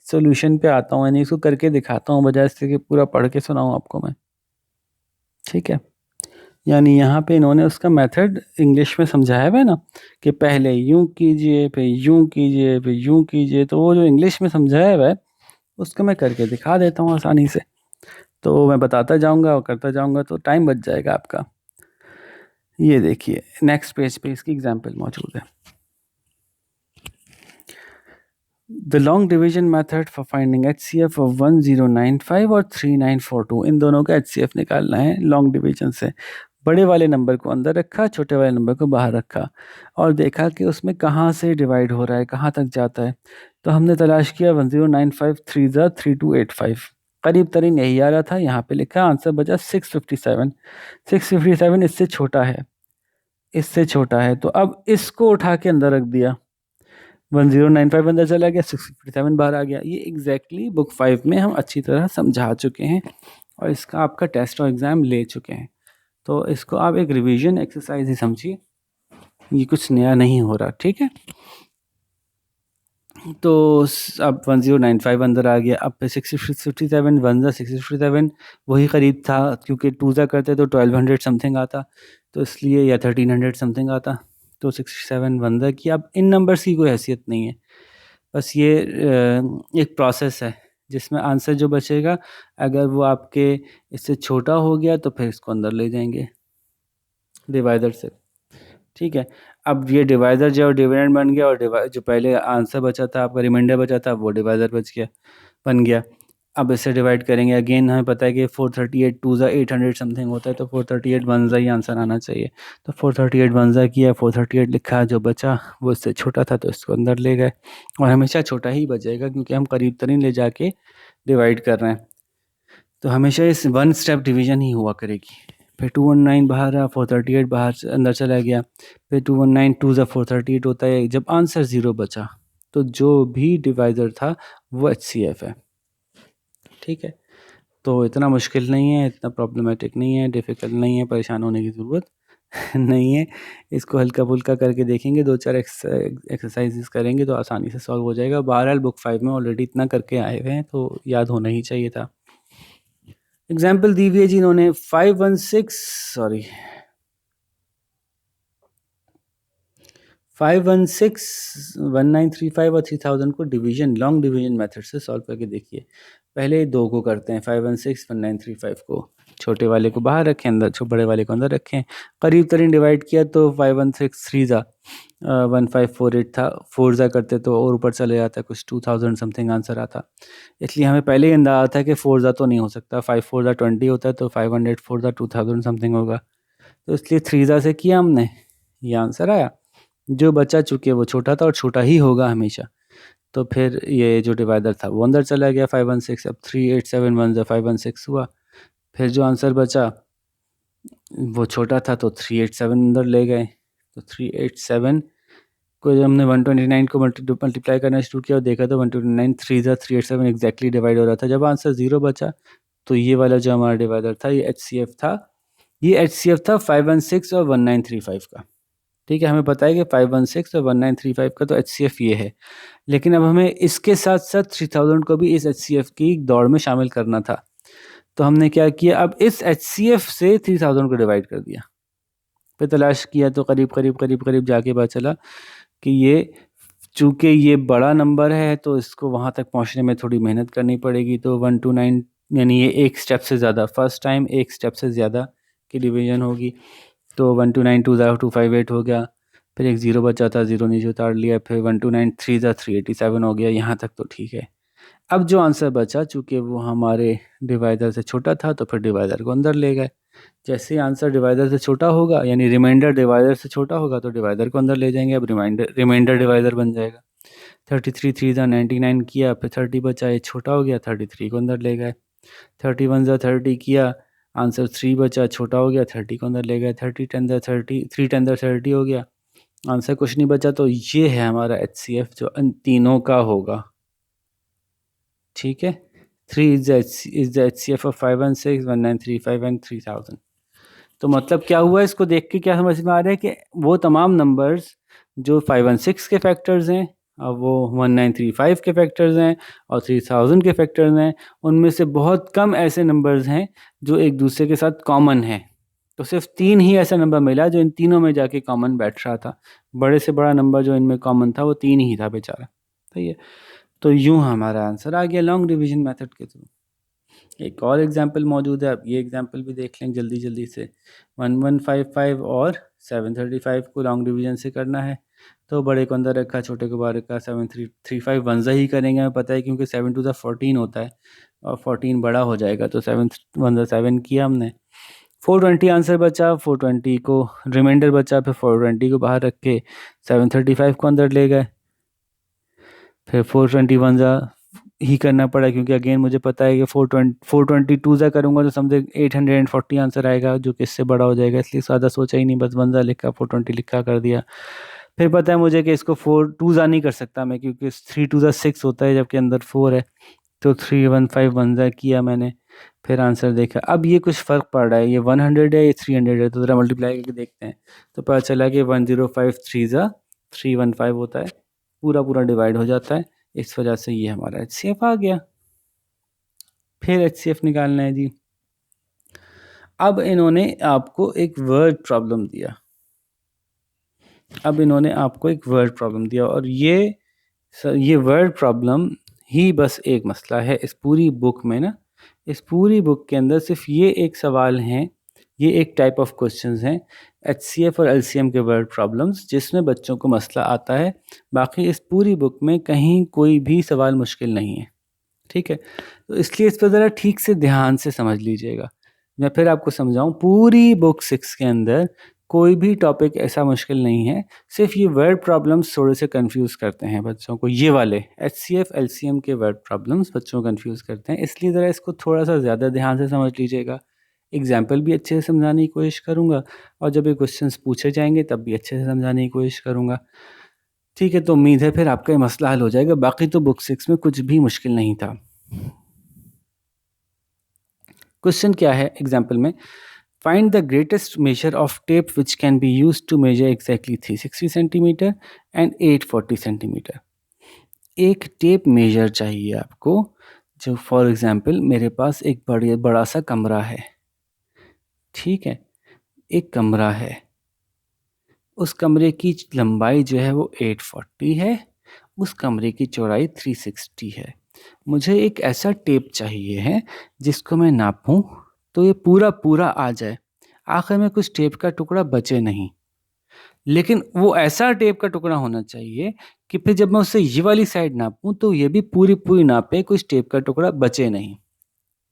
सॉल्यूशन पे आता हूँ, यानी इसको करके दिखाता हूँ बजाय इससे कि पूरा पढ़ के सुनाऊँ आपको मैं। ठीक है, यानी यहाँ पे इन्होंने उसका मेथड इंग्लिश में समझाया हुआ है ना, कि पहले यूं कीजिए, फिर यूं कीजिए, फिर यूं कीजिए, तो वो जो इंग्लिश में समझाया हुआ है उसको मैं करके दिखा देता हूँ आसानी से। तो मैं बताता जाऊँगा और करता जाऊँगा, तो टाइम बच जाएगा आपका। ये देखिए नेक्स्ट पेज पे इसकी एग्जाम्पल मौजूद है। The long division method for finding HCF of 1095 और 3942, इन दोनों का HCF निकालना है लॉन्ग डिवीजन से। बड़े वाले नंबर को अंदर रखा, छोटे वाले नंबर को बाहर रखा और देखा कि उसमें कहाँ से डिवाइड हो रहा है, कहाँ तक जाता है। तो हमने तलाश किया 1095 3 ज़ा 3285, करीब तरीन यही आ रहा था। यहाँ पे लिखा आंसर बचा 657। 657 इससे छोटा है, इससे छोटा है, तो अब इसको उठा के अंदर रख दिया। 1095 अंदर चला गया, 657 बाहर आ गया। ये एग्जैक्टली बुक 5 में हम अच्छी तरह समझा चुके हैं और इसका आपका टेस्ट और एग्ज़ाम ले चुके हैं। तो इसको आप एक रिवीजन एक्सरसाइज ही समझिए, ये कुछ नया नहीं हो रहा। ठीक है, तो अब 1095 अंदर आ गया। अब 657 1 ज़ा 657 वही करीब था, क्योंकि 2 ज़ा करते तो 1200 समथिंग आता, तो इसलिए, या 1300 समथिंग आता। तो 67 1 ज़ा की। अब इन नंबर्स की कोई हैसियत नहीं है, बस ये एक प्रोसेस है जिसमें आंसर जो बचेगा, अगर वो आपके इससे छोटा हो गया तो फिर इसको अंदर ले जाएंगे डिवाइडर से। ठीक है, अब ये डिवाइडर जो डिविडेंड बन गया, और जो पहले आंसर बचा था आपका, रिमाइंडर बचा था, वो डिवाइडर बन गया। अब इससे डिवाइड करेंगे, अगेन हमें पता है कि 438 2 ज़ा 800 समथिंग होता है, तो 438 1 ज़ा ही आंसर आना चाहिए। तो 438 1 ज़ा किया, 438 लिखा, जो बचा वो इससे छोटा था तो इसको अंदर ले गए, और हमेशा छोटा ही बचेगा क्योंकि हम करीब तरीन ले जाके डिवाइड कर रहे हैं। तो हमेशा इस 1 स्टेप डिवीजन ही हुआ करेगी। फिर 219 बाहर आ, 438 बाहर अंदर चला गया, फिर 219 2 ज़ा 438 होता है। जब आंसर 0 बचा तो जो भी डिवाइडर था वो HCF है। ठीक है, तो इतना मुश्किल नहीं है, इतना प्रॉब्लमेटिक नहीं है, डिफ़िकल्ट नहीं है, परेशान होने की ज़रूरत नहीं है। इसको हल्का-फुल्का करके देखेंगे, 2-4 एक्सरसाइज़ेस करेंगे तो आसानी से सॉल्व हो जाएगा। बहरहाल बुक 5 में ऑलरेडी इतना करके आए हुए हैं तो याद होना ही चाहिए था। एग्ज़ाम्पल दी हुई है जी इन्होंने 516 1935 और 3000 को डिवीजन लॉन्ग डिवीजन मेथड से सॉल्व करके देखिए। पहले दो को करते हैं, 516 1935 को छोटे वाले को बाहर रखें, अंदर बड़े वाले को अंदर रखें। करीब तरीन डिवाइड किया तो 516 3 ज़ा 1548 था, 4 ज़ा करते तो और ऊपर चले जाता, कुछ 2000 समथिंग आंसर आता। इसलिए हमें पहले ही अंदाजा था कि 4 ज़ा तो नहीं हो सकता, 5 4 ज़ा 20 होता है, तो 500 4 ज़ा 2000 समथिंग होगा। तो इसलिए 3 ज़ा से किया हमने, ये आंसर आया। जो बचा चूँकि वो छोटा था और छोटा ही होगा हमेशा, तो फिर ये जो डिवाइडर था वो अंदर चला गया 516। अब 387 1 ज़ा 516 हुआ। फिर जो आंसर बचा वो छोटा था तो 387 अंदर ले गए। तो 387 को जब हमने 129 को मल्टीप्लाई करना शुरू किया और देखा तो 129 3 ज़ा 387 एग्जैक्टली डिवाइड हो रहा था। जब आंसर 0 बचा तो ये वाला जो हमारा डिवाइडर था ये HCF था। ये HCF था 516 और 1935 का। ठीक है, हमें पता है कि 516 और 1935 का तो HCF ये है, लेकिन अब हमें इसके साथ साथ 3000 को भी इस HCF की दौड़ में शामिल करना था। तो हमने क्या किया, अब इस HCF से 3000 को डिवाइड कर दिया। फिर तलाश किया तो करीब करीब करीब करीब जाके पता चला कि ये, चूंकि ये बड़ा नंबर है तो इसको वहाँ तक पहुँचने में थोड़ी मेहनत करनी पड़ेगी। तो 129, यानी ये एक स्टेप से ज़्यादा, फर्स्ट टाइम एक स्टेप से ज़्यादा की डिवीजन होगी। तो 129 258 हो गया, फिर एक ज़ीरो बचा था, ज़ीरो नीचे उतार लिया, फिर 129 387 हो गया। यहाँ तक तो ठीक है। अब जो आंसर बचा, चूंकि वो हमारे डिवाइडर से छोटा था तो फिर डिवाइडर को अंदर ले गए। जैसे ही आंसर डिवाइडर से छोटा होगा, यानी रिमाइंडर डिवाइडर से छोटा होगा, तो डिवाइडर को अंदर ले जाएंगे। अब रिमाइंडर डिवाइडर बन जाएगा। 33 3 ज़ा 99 किया, फिर 30 बचा, ये छोटा हो गया, 33 को अंदर ले गए। 31 ज़ा 30 किया, आंसर 3 बचा, छोटा हो गया, 30 को अंदर ले गए। 30 10 ज़ा 30, 3 10 ज़ा 30 हो गया, आंसर कुछ नहीं बचा। तो ये है हमारा HCF जो इन तीनों का होगा। ठीक है, 3 is the HCF of 516 1935 and 3000। तो मतलब क्या हुआ, इसको देख के क्या समझ में आ रहा है कि वो तमाम नंबर्स जो 516 के फैक्टर्स हैं, अब वो 1935 के फैक्टर्स हैं और 3000 के फैक्टर्स हैं, उनमें से बहुत कम ऐसे नंबर्स हैं जो एक दूसरे के साथ कॉमन हैं। तो सिर्फ 3 ही ऐसा नंबर मिला जो इन तीनों में जाके कॉमन बैठ रहा था। बड़े से बड़ा नंबर जो इनमें कॉमन था वो 3 ही था बेचारा। सही है, तो यूँ हमारा आंसर आ गया लॉन्ग डिवीजन मेथड के थ्रू। एक और एग्जाम्पल मौजूद है, अब ये एग्जाम्पल भी देख लें जल्दी जल्दी से। 1155 और 735 को लॉन्ग डिवीजन से करना है। तो बड़े को अंदर रखा, छोटे को बाहर रखा। 7335 वनजा ही करेंगे, हमें पता है, क्योंकि 7 टू द 14 होता है और 14 बड़ा हो जाएगा। तो 7 1 7 किया हमने। 420 आंसर बचा, 420 को रिमाइंडर बचा, फिर 420 को बाहर रख के 735 को अंदर ले गए। फिर 421 ज़ा ही करना पड़ा, क्योंकि अगेन मुझे पता है कि 422 ज़ा करूँगा तो समझे 840 आंसर आएगा, जो कि इससे बड़ा हो जाएगा, इसलिए ज़्यादा सोचा ही नहीं, बस 1 ज़ा लिखा, 420 लिखा, कर दिया। फिर पता है मुझे कि इसको 4 2 ज़ा नहीं कर सकता मैं, क्योंकि 3 2 ज़ा 6 होता है, जबकि अंदर 4 है। तो 315 1 ज़ा किया मैंने, फिर आंसर देखा। अब ये कुछ फ़र्क पड़ रहा है, ये 100 है, ये 300 है, तो ज़रा मल्टीप्लाई करके देखते हैं। तो पता चला कि 105 3 ज़ा 315 होता है, पूरा पूरा डिवाइड हो जाता है। इस वजह से ये हमारा HCF आ गया। फिर HCF निकालना है जी। अब इन्होंने आपको एक वर्ड प्रॉब्लम दिया, और ये वर्ड प्रॉब्लम ही बस एक मसला है इस पूरी बुक में ना। इस पूरी बुक के अंदर सिर्फ ये एक सवाल है, ये एक टाइप ऑफ क्वेश्चंस हैं, HCF और LCM के वर्ड प्रॉब्लम्स, जिसमें बच्चों को मसला आता है। बाकी इस पूरी बुक में कहीं कोई भी सवाल मुश्किल नहीं है। ठीक है, तो इसलिए इस पर ज़रा ठीक से ध्यान से समझ लीजिएगा। मैं फिर आपको समझाऊं, पूरी बुक 6 के अंदर कोई भी टॉपिक ऐसा मुश्किल नहीं है, सिर्फ ये वर्ड प्रॉब्लम्स थोड़े से कंफ्यूज करते हैं बच्चों को। ये वाले HCF LCM के वर्ड प्रॉब्लम्स बच्चों को कंफ्यूज करते हैं, इसलिए ज़रा इसको थोड़ा सा ज़्यादा ध्यान से समझ लीजिएगा। एग्जाम्पल भी अच्छे से समझाने की कोशिश करूँगा, और जब ये क्वेश्चन पूछे जाएंगे तब भी अच्छे से समझाने की कोशिश करूँगा। ठीक है, तो उम्मीद है फिर आपका ये मसला हल हो जाएगा। बाकी तो बुक 6 में कुछ भी मुश्किल नहीं था। क्वेश्चन क्या है एग्जाम्पल में, find the greatest measure of tape which can be use to measure exactly 360 centimetre and 840 centimetre. एक टेप मेजर चाहिए आपको, जो फॉर एग्जाम्पल मेरे पास एक बड़ा सा कमरा है। ठीक है, एक कमरा है, उस कमरे की लंबाई जो है वो 840 है, उस कमरे की चौड़ाई 360 है। मुझे एक ऐसा टेप चाहिए है जिसको मैं नापूं तो ये पूरा पूरा आ जाए, आखिर में कुछ टेप का टुकड़ा बचे नहीं। लेकिन वो ऐसा टेप का टुकड़ा होना चाहिए कि फिर जब मैं उससे ये वाली साइड नापूं तो ये भी पूरी पूरी नापे, कुछ टेप का टुकड़ा बचे नहीं।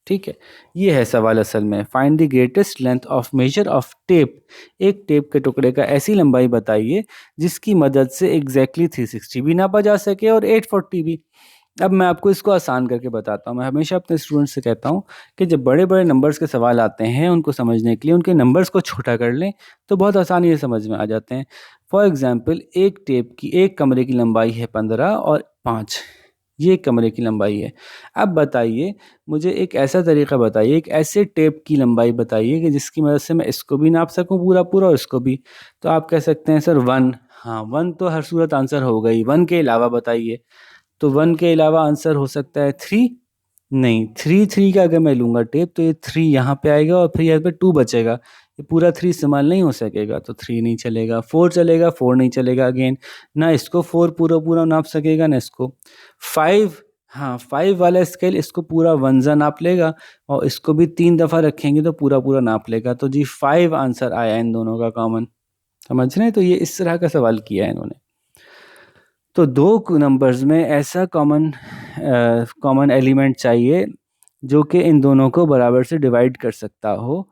ठीक है, ये है सवाल असल में। Find the greatest length of major of tape, एक टेप के टुकड़े का ऐसी लंबाई बताइए जिसकी मदद से एग्जैक्टली 360 भी नापा जा सके और 840 भी। अब मैं आपको इसको आसान करके बताता हूँ। मैं हमेशा अपने स्टूडेंट्स से कहता हूँ कि जब बड़े बड़े नंबर्स के सवाल आते हैं, उनको समझने के लिए उनके नंबर्स को छोटा कर लें तो बहुत आसानी से समझ में आ जाते हैं। फॉर एग्जांपल, एक कमरे की लंबाई है 15 और 5, ये एक कमरे की लंबाई है। अब बताइए, मुझे एक ऐसा तरीका बताइए, एक ऐसे टेप की लंबाई बताइए कि जिसकी मदद से मैं इसको भी नाप सकूं पूरा पूरा और इसको भी। तो आप कह सकते हैं सर 1, हाँ 1 तो हर सूरत आंसर हो गई। 1 के अलावा बताइए, तो 1 के अलावा आंसर हो सकता है 3, नहीं, थ्री थ्री का अगर मैं लूँगा टेप तो ये थ्री यहाँ पे आएगा और फिर यहाँ पे टू बचेगा, ये पूरा थ्री इस्तेमाल नहीं हो सकेगा, तो थ्री नहीं चलेगा। फोर चलेगा, फोर नहीं चलेगा अगेन, ना इसको फोर पूरा पूरा नाप सकेगा ना इसको। फाइव, हाँ फाइव वाला स्केल इसको पूरा वंजा नाप लेगा और इसको भी तीन दफ़ा रखेंगे तो पूरा पूरा नाप लेगा। तो जी फाइव आंसर आया इन दोनों का कॉमन। समझ रहे हैं? तो ये इस तरह का सवाल किया है इन्होंने। तो दो नंबर्स में ऐसा कॉमन एलिमेंट चाहिए जो कि इन दोनों को बराबर से डिवाइड कर सकता हो।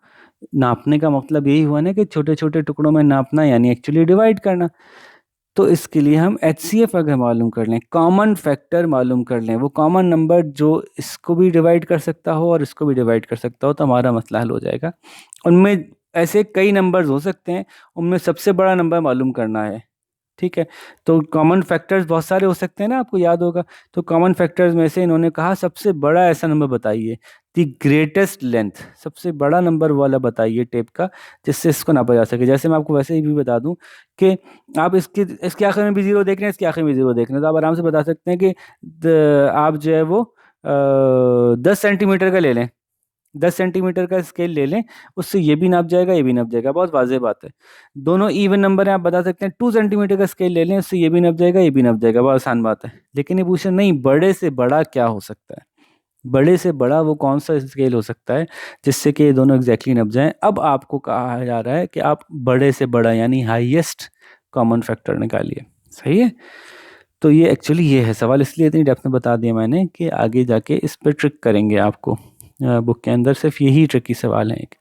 नापने का मतलब यही हुआ ना कि छोटे छोटे टुकड़ों में नापना, यानी एक्चुअली डिवाइड करना। तो इसके लिए हम HCF अगर मालूम कर लें, कॉमन फैक्टर मालूम कर लें, वो कॉमन नंबर जो इसको भी डिवाइड कर सकता हो और इसको भी डिवाइड कर सकता हो, तो हमारा मसला हल हो जाएगा। उनमें ऐसे कई नंबर्स हो सकते हैं, उनमें सबसे बड़ा नंबर मालूम करना है। ठीक है, तो कॉमन फैक्टर्स बहुत सारे हो सकते हैं ना, आपको याद होगा। तो कॉमन फैक्टर्स में से इन्होंने कहा सबसे बड़ा ऐसा नंबर बताइए, द ग्रेटेस्ट लेंथ, सबसे बड़ा नंबर वाला बताइए टेप का जिससे इसको नापा जा सके। जैसे मैं आपको वैसे ही भी बता दूं कि आप इसके आखिर में भी जीरो देख रहे हैं, इसके आखिर में भी जीरो देख रहे हैं, तो आप आराम से बता सकते हैं कि आप जो है वो 10 सेंटीमीटर का ले लें, 10 सेंटीमीटर का स्केल ले लें, उससे ये भी नाप जाएगा ये भी नाप जाएगा, बहुत वाज़ेह बात है। दोनों इवन नंबर हैं, आप बता सकते हैं 2 सेंटीमीटर का स्केल ले लें, उससे ये भी नाप जाएगा ये भी नाप जाएगा, बहुत आसान बात है। लेकिन ये पूछे नहीं, बड़े से बड़ा क्या हो सकता है, बड़े से बड़ा वो कौन सा स्केल हो सकता है जिससे कि ये दोनों एग्जैक्टली नप जाएं। अब आपको कहा जा रहा है कि आप बड़े से बड़ा यानी हाईएस्ट कॉमन फैक्टर निकालिए। सही है, तो ये एक्चुअली ये है सवाल, इसलिए इतनी डेप्थ में बता दिया मैंने कि आगे जाके इस पर ट्रिक करेंगे आपको। बुक के अंदर सिर्फ यही ट्रिकी सवाल है एक।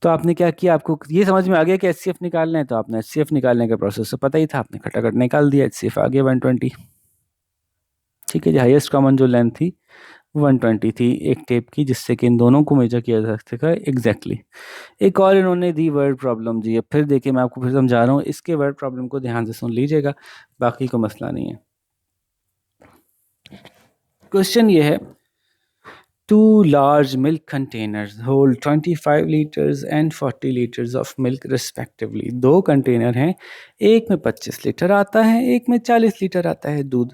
तो आपने क्या किया, आपको ये समझ में आ गया कि HCF निकालना है, तो आपने HCF निकालने का प्रोसेस तो पता ही था, आपने खटाखट निकाल दिया, HCF आ गया 120। ठीक है जी, हाईएस्ट कॉमन जो लेंथ थी 120 थी एक टेप की, जिससे कि इन दोनों को मेजर किया जा सका एग्जैक्टली। एक और इन्होंने दी वर्ड प्रॉब्लम जी, अब फिर देखिए मैं आपको फिर समझा रहा हूँ, इसके वर्ड प्रॉब्लम को ध्यान से सुन लीजिएगा, बाकी को मसला नहीं है। क्वेश्चन ये है, two large milk containers hold 25 liters and 40 liters of milk respectively। दो कंटेनर हैं, एक में 25 लीटर आता है, एक में 40 लीटर आता है दूध।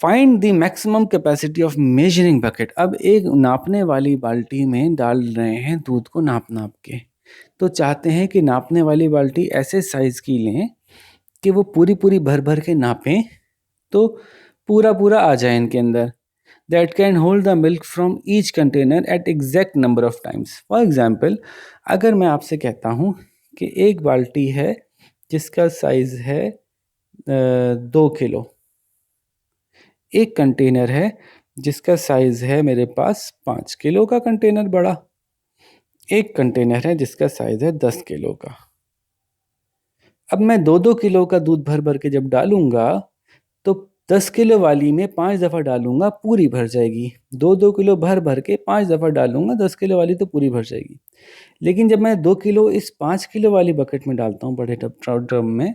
Find the maximum capacity of measuring bucket. अब एक नापने वाली बाल्टी में डाल रहे हैं दूध को नाप नाप के, तो चाहते हैं कि नापने वाली बाल्टी ऐसे साइज की लें कि वो पूरी पूरी भर भर के नापें तो पूरा पूरा आ जाए इनके अंदर, that can hold the milk from each container at exact number of times। For example, अगर मैं आपसे कहता हूँ कि एक बाल्टी है जिसका साइज है 2 किलो, एक कंटेनर है जिसका साइज है मेरे पास 5 किलो का कंटेनर बड़ा, एक कंटेनर है जिसका साइज है 10 किलो का। अब मैं 2-2 किलो का दूध भर भर के जब डालूंगा तो 10 किलो वाली में 5 दफ़ा डालूंगा पूरी भर जाएगी, 2-2 किलो भर भर के 5 दफ़ा डालूंगा, 10 किलो वाली तो पूरी भर जाएगी। लेकिन जब मैं 2 किलो इस 5 किलो वाली बकेट में डालता हूँ बड़े ड्रम में,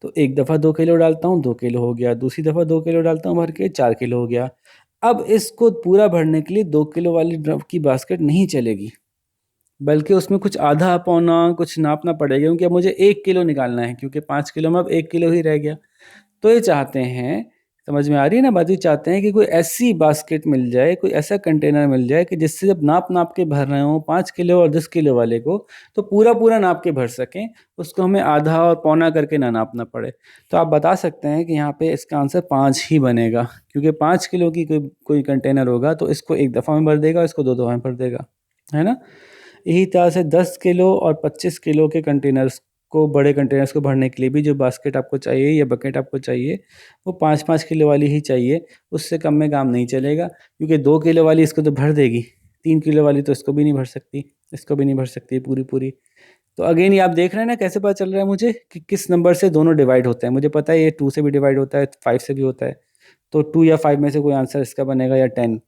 तो एक दफ़ा 2 किलो डालता हूँ 2 किलो हो गया, दूसरी दफ़ा 2 किलो डालता हूँ भर के 4 किलो हो गया। अब इसको पूरा भरने के लिए 2 किलो वाली ड्रम की बास्केट नहीं चलेगी, बल्कि उसमें कुछ आधा पौना कुछ नापना पड़ेगा, क्योंकि अब मुझे 1 किलो निकालना है, क्योंकि 5 किलो में अब 1 किलो ही रह गया। तो ये चाहते हैं, समझ में आ रही है ना बात, ये चाहते हैं कि कोई ऐसी बास्केट मिल जाए, कोई ऐसा कंटेनर मिल जाए कि जिससे जब नाप नाप के भर रहे हों 5 किलो और 10 किलो वाले को, तो पूरा पूरा नाप के भर सकें, उसको हमें आधा और पौना करके ना नापना पड़े। तो आप बता सकते हैं कि यहाँ पे इसका आंसर 5 ही बनेगा, क्योंकि 5 किलो की कोई कंटेनर होगा तो इसको एक दफ़ा में भर देगा, इसको 2 दफ़ा में भर देगा, है ना। यही तरह से 10 किलो और 25 किलो के कंटेनर्स को, बड़े कंटेनर्स को भरने के लिए भी जो बास्केट आपको चाहिए या बकेट आपको चाहिए, वो 5-5 किलो वाली ही चाहिए, उससे कम में काम नहीं चलेगा, क्योंकि 2 किलो वाली इसको तो भर देगी, 3 किलो वाली तो इसको भी नहीं भर सकती, इसको भी नहीं भर सकती पूरी पूरी। तो अगेन ये आप देख रहे हैं ना कैसे पता चल रहा है मुझे कि किस नंबर से दोनों डिवाइड होते हैं। मुझे पता है ये 2 से भी डिवाइड होता है, 5 से भी होता है, तो 2 या 5 में से कोई आंसर इसका बनेगा, या 10।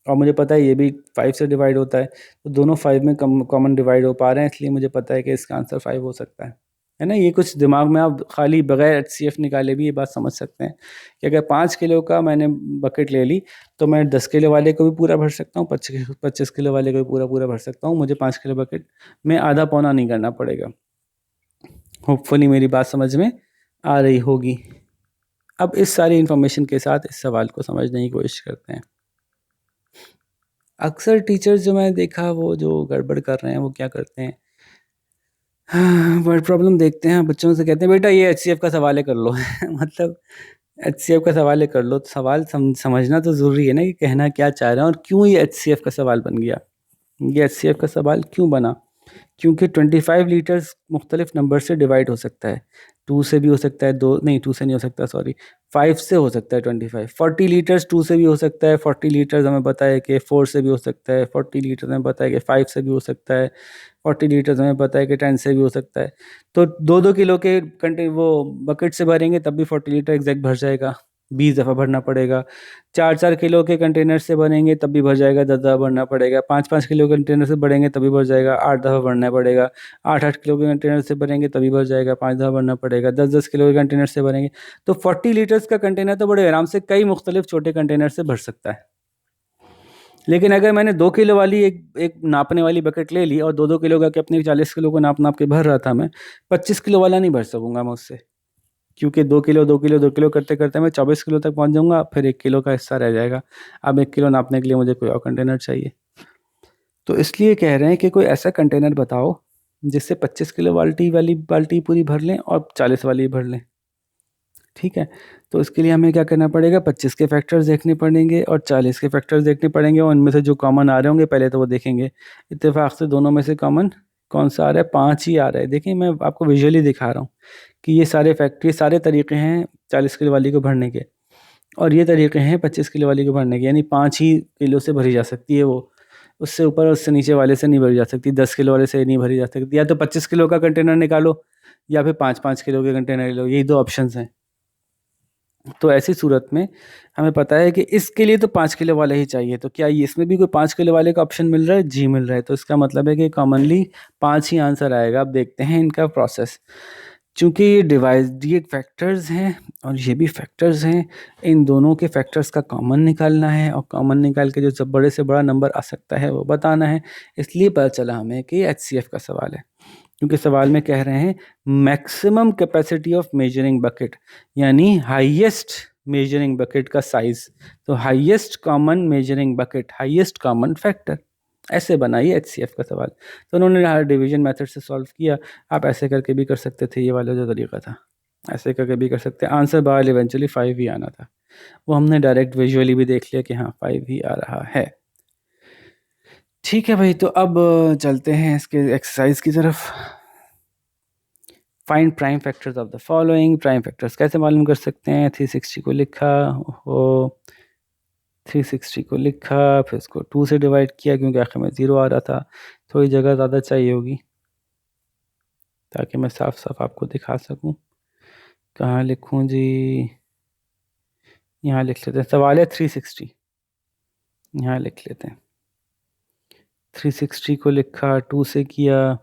और मुझे पता है ये भी 5 से डिवाइड होता है, तो दोनों 5 में कॉमन डिवाइड हो पा रहे हैं, इसलिए मुझे पता है कि इसका आंसर 5 हो सकता है ना। ये कुछ दिमाग में आप खाली बगैर HCF निकाले भी ये बात समझ सकते हैं कि अगर 5 किलो का मैंने बकेट ले ली तो मैं 10 किलो वाले को भी पूरा भर सकता हूँ, 25 किलो वाले को भी पूरा पूरा भर सकता हूँ, मुझे 5 किलो बकेट में आधा पौना नहीं करना पड़ेगा। होपफुली मेरी बात समझ में आ रही होगी। अब इस सारी इंफॉर्मेशन के साथ इस सवाल को समझने की कोशिश करते हैं। अक्सर टीचर्स जो मैंने देखा वो जो गड़बड़ कर रहे हैं वो क्या करते हैं, वर्ड प्रॉब्लम देखते हैं, बच्चों से कहते हैं बेटा ये एचसीएफ का सवाल है कर लो मतलब एचसीएफ का सवाल है कर लो, तो सवाल समझना तो ज़रूरी है ना कि कहना क्या चाह रहे हैं और क्यों ये एचसीएफ का सवाल बन गया। ये एचसीएफ का सवाल क्यों बना? क्योंकि 25 लीटर्स मुख्तलिफ नंबर से डिवाइड हो सकता है। 2 से भी हो सकता है, 2 नहीं 2 से नहीं हो सकता, सॉरी 5 से हो सकता है 25। 40 लीटर्स 2 से भी हो सकता है, 40 लीटर्स हमें पता है कि 4 से भी हो सकता है, 40 लीटर्स हमें पता है कि 5 से भी हो सकता है, 40 लीटर्स हमें पता है कि 10 से भी हो सकता है। तो 2-2 किलो के वो बकेट से भरेंगे तब भी 40 लीटर एग्जैक्ट भर जाएगा, 20 दफ़ा भरना पड़ेगा। 4-4 किलो के कंटेनर से भरेंगे तब भी भर जाएगा, 10 दफ़ा भरना पड़ेगा। 5-5 किलो के कंटेनर से भरेंगे तभी भर जाएगा, 8 दफ़ा भरना पड़ेगा। 8-8 किलो के कंटेनर से भरेंगे तभी भर जाएगा, 5 दफ़ा भरना पड़ेगा। 10-10 किलो के कंटेनर से भरेंगे तो 40 लीटर्स का कंटेनर तो बड़े आराम से कई मुख्तलिफ छोटे कंटेनर से भर सकता है। लेकिन अगर मैंने 2 किलो वाली एक नापने वाली बकेट ले ली और 2-2 किलो का कि अपने 40 किलो को नाप के भर रहा था मैं, 25 किलो वाला नहीं भर सकूंगा मैं उससे, क्योंकि 2 किलो 2 किलो 2 किलो करते करते मैं 24 किलो तक पहुंच जाऊंगा, फिर 1 किलो का हिस्सा रह जाएगा। अब 1 किलो नापने के लिए मुझे कोई और कंटेनर चाहिए। तो इसलिए कह रहे हैं कि कोई ऐसा कंटेनर बताओ जिससे 25 किलो वाली बाल्टी पूरी भर लें और 40 वाली भर लें। ठीक है, तो इसके लिए हमें क्या करना पड़ेगा, 25 के फैक्टर्स देखने पड़ेंगे और 40 के फैक्टर्स देखने पड़ेंगे और उनमें से जो कॉमन आ रहे होंगे पहले तो वो देखेंगे। इत्तेफाक से दोनों में से कॉमन कौन सा आ रहा है, 5 ही आ रहा है। देखिए मैं आपको विजुअली दिखा रहा हूँ कि ये सारे तरीके हैं 40 किलो वाली को भरने के और ये तरीके हैं 25 किलो वाली को भरने के, यानी 5 ही किलो से भरी जा सकती है वो, उससे ऊपर उससे नीचे वाले से नहीं भरी जा सकती, 10 किलो वाले से नहीं भरी जा सकती। या तो 25 किलो का कंटेनर निकालो या फिर 5-5 किलो के कंटेनर लो, यही दो ऑप्शंस हैं। तो ऐसी सूरत में हमें पता है कि इसके लिए तो 5 किलो वाला ही चाहिए, तो क्या ये इसमें भी कोई 5 किलो वाले का ऑप्शन मिल रहा है? जी मिल रहा है, तो इसका मतलब है कि कॉमनली 5 ही आंसर आएगा। अब देखते हैं इनका प्रोसेस। चूंकि ये फैक्टर्स हैं और ये भी फैक्टर्स हैं, इन दोनों के फैक्टर्स का कॉमन निकालना है और कॉमन निकाल के जो सब बड़े से बड़ा नंबर आ सकता है वो बताना है। इसलिए पता चला हमें कि एचसीएफ का सवाल है, क्योंकि सवाल में कह रहे हैं maximum capacity of measuring bucket, यानी हाईएस्ट मेजरिंग बकेट का साइज। तो highest common measuring bucket, highest common factor, ऐसे बनाइए एचसीएफ का सवाल। तो उन्होंने डिवीजन मेथड से सॉल्व किया। आप ऐसे करके भी कर सकते थे, ये वाला जो तरीका था ऐसे करके भी कर सकते हैं। आंसर बाहर इवेंचुअली 5 ही आना था, वो हमने डायरेक्ट विजुअली भी देख लिया कि हाँ 5 ही आ रहा है। ठीक है भाई, तो अब चलते हैं इसके एक्सरसाइज की तरफ। Find prime factors of the following. Prime factors कैसे मालूम कर सकते हैं? 360 को लिखा, हो 360 को लिखा, फिर इसको 2 से डिवाइड किया क्योंकि आखिर में 0 आ रहा था। थोड़ी जगह ज़्यादा चाहिए होगी ताकि मैं साफ साफ आपको दिखा सकूं। कहाँ लिखूं जी? यहाँ लिख लेते हैं, सवाल है 360, यहाँ लिख लेते हैं। 360 को लिखा, 2 से किया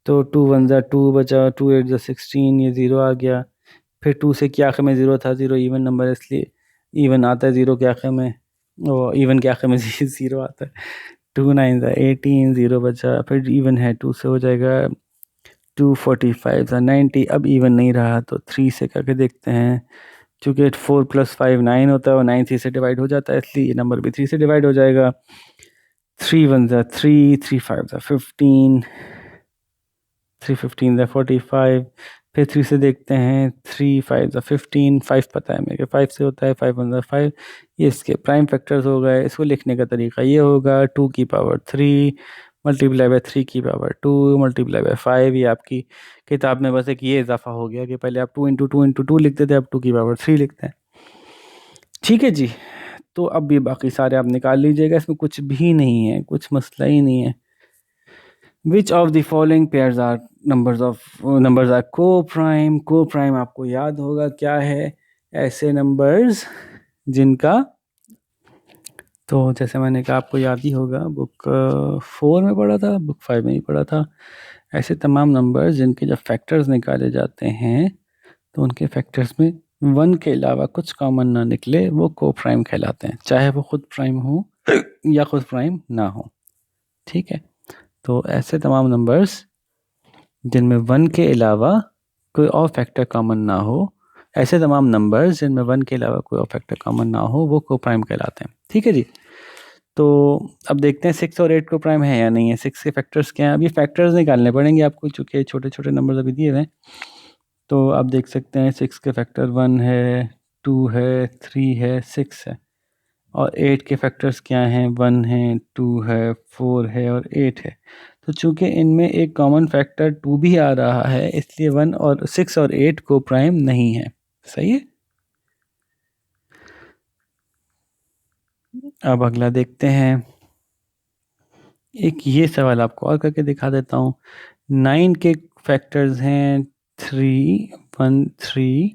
तो 2 1 जा 2 बचा, 2 8 जा 16, ये 0 आ गया। फिर 2 से क्या आखिर में 0 था, 0 इवन नंबर है इसलिए इवन आता है 0 के आखिर में, वो इवन के आखिर में 0 आता है। 2 9 जा 18, 0 बचा, फिर इवन है 2 से हो जाएगा 2 45 जा 90। अब इवन नहीं रहा तो 3 से करके देखते हैं, चूँकि 4 + 5 9 होता है और 9 3 से डिवाइड हो जाता है, इसलिए ये नंबर भी 3 से डिवाइड हो जाएगा। 3 1 जा 3, 3 5 जा 15, 3 15 जा 45। फिर 3 से देखते हैं, 3 5 जा 15, 5 पता है मेरे 5 से होता है, 5 1 जा 5। ये इसके प्राइम फैक्टर्स हो गए। इसको लिखने का तरीका ये होगा, 2 की पावर 3 मल्टीप्लाई बाय 3 की पावर 2 मल्टीप्लाई बाय 5। ये आपकी किताब में बस एक ये इजाफा हो गया कि पहले आप 2 × 2 × 2 लिखते थे, अब 2 की पावर 3 लिखते हैं। ठीक है जी, तो अब ये बाकी सारे आप निकाल लीजिएगा, इसमें कुछ भी नहीं है, कुछ मसला ही नहीं है। Which of the following pairs are numbers are coprime. Coprime आपको याद होगा क्या है, ऐसे नंबर्स जिनका, तो जैसे मैंने कहा आपको याद ही होगा, बुक 4 में पढ़ा था, बुक 5 में ही पढ़ा था। ऐसे तमाम नंबर्स जिनके जब फैक्टर्स निकाले जाते हैं तो उनके फैक्टर्स में 1 के अलावा कुछ कॉमन ना निकले, वो को प्राइम कहलाते हैं, चाहे वो खुद प्राइम हो या खुद प्राइम ना हो। ठीक है, तो ऐसे तमाम नंबर्स जिनमें 1 के अलावा कोई और फैक्टर कॉमन ना हो, ऐसे तमाम नंबर्स जिनमें 1 के अलावा कोई और फैक्टर कॉमन ना हो वो को प्राइम कहलाते हैं। ठीक है जी। तो अब देखते हैं 6 और 8 को प्राइम है या नहीं है। 6 के फैक्टर्स क्या हैं? अभी फैक्टर्स निकालने पड़ेंगे आपको, चूँकि छोटे छोटे नंबर्स अभी दिए हुए हैं। तो आप देख सकते हैं 6 के फैक्टर 1 है, 2 है, 3 है, 6 है। और 8 के फैक्टर्स क्या हैं? 1 है, 2 है, 4 है और 8 है। तो चूंकि इनमें एक कॉमन फैक्टर 2 भी आ रहा है, इसलिए 1 और 6 और 8 को प्राइम नहीं है। सही है। अब अगला देखते हैं। एक ये सवाल आपको और करके दिखा देता हूँ। 9 के फैक्टर्स हैं 3, 1, 3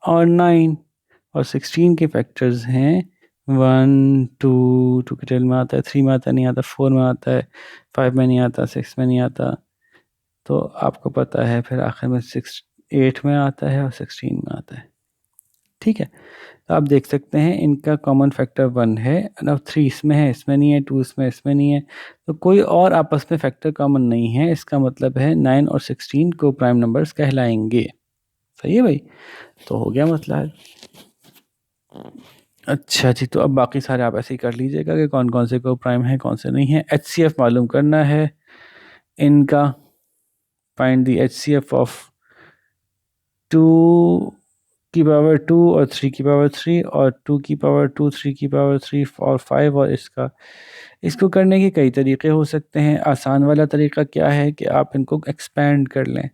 और 9। और 16 के फैक्टर्स हैं 1, 2, 2 के टेल में आता है, 3 में आता नहीं आता, 4 में आता है, 5 में नहीं आता, 6 में नहीं आता। तो आपको पता है फिर आखिर में 6, 8 में आता है और 16 में आता है। ठीक है। तो आप देख सकते हैं इनका कॉमन फैक्टर 1 है, अब 3 इसमें है, इसमें नहीं है, 2 इसमें, इसमें नहीं है। तो कोई और आपस में फैक्टर कॉमन नहीं है। इसका मतलब है 9 और 16 को प्राइम नंबर्स कहलाएंगे। सही है भाई। तो हो गया मसला है। अच्छा जी, तो अब बाकी सारे आप ऐसे ही कर लीजिएगा कि कौन कौन से को प्राइम है, कौन से नहीं है। HCF मालूम करना है इनका। फाइंड द HCF ऑफ 2 की पावर 2 और 3 की पावर 3 और 2 की पावर 2, 3 की पावर 3 और 5। और इसको करने के कई तरीके हो सकते हैं। आसान वाला तरीका क्या है कि आप इनको एक्सपेंड कर लें।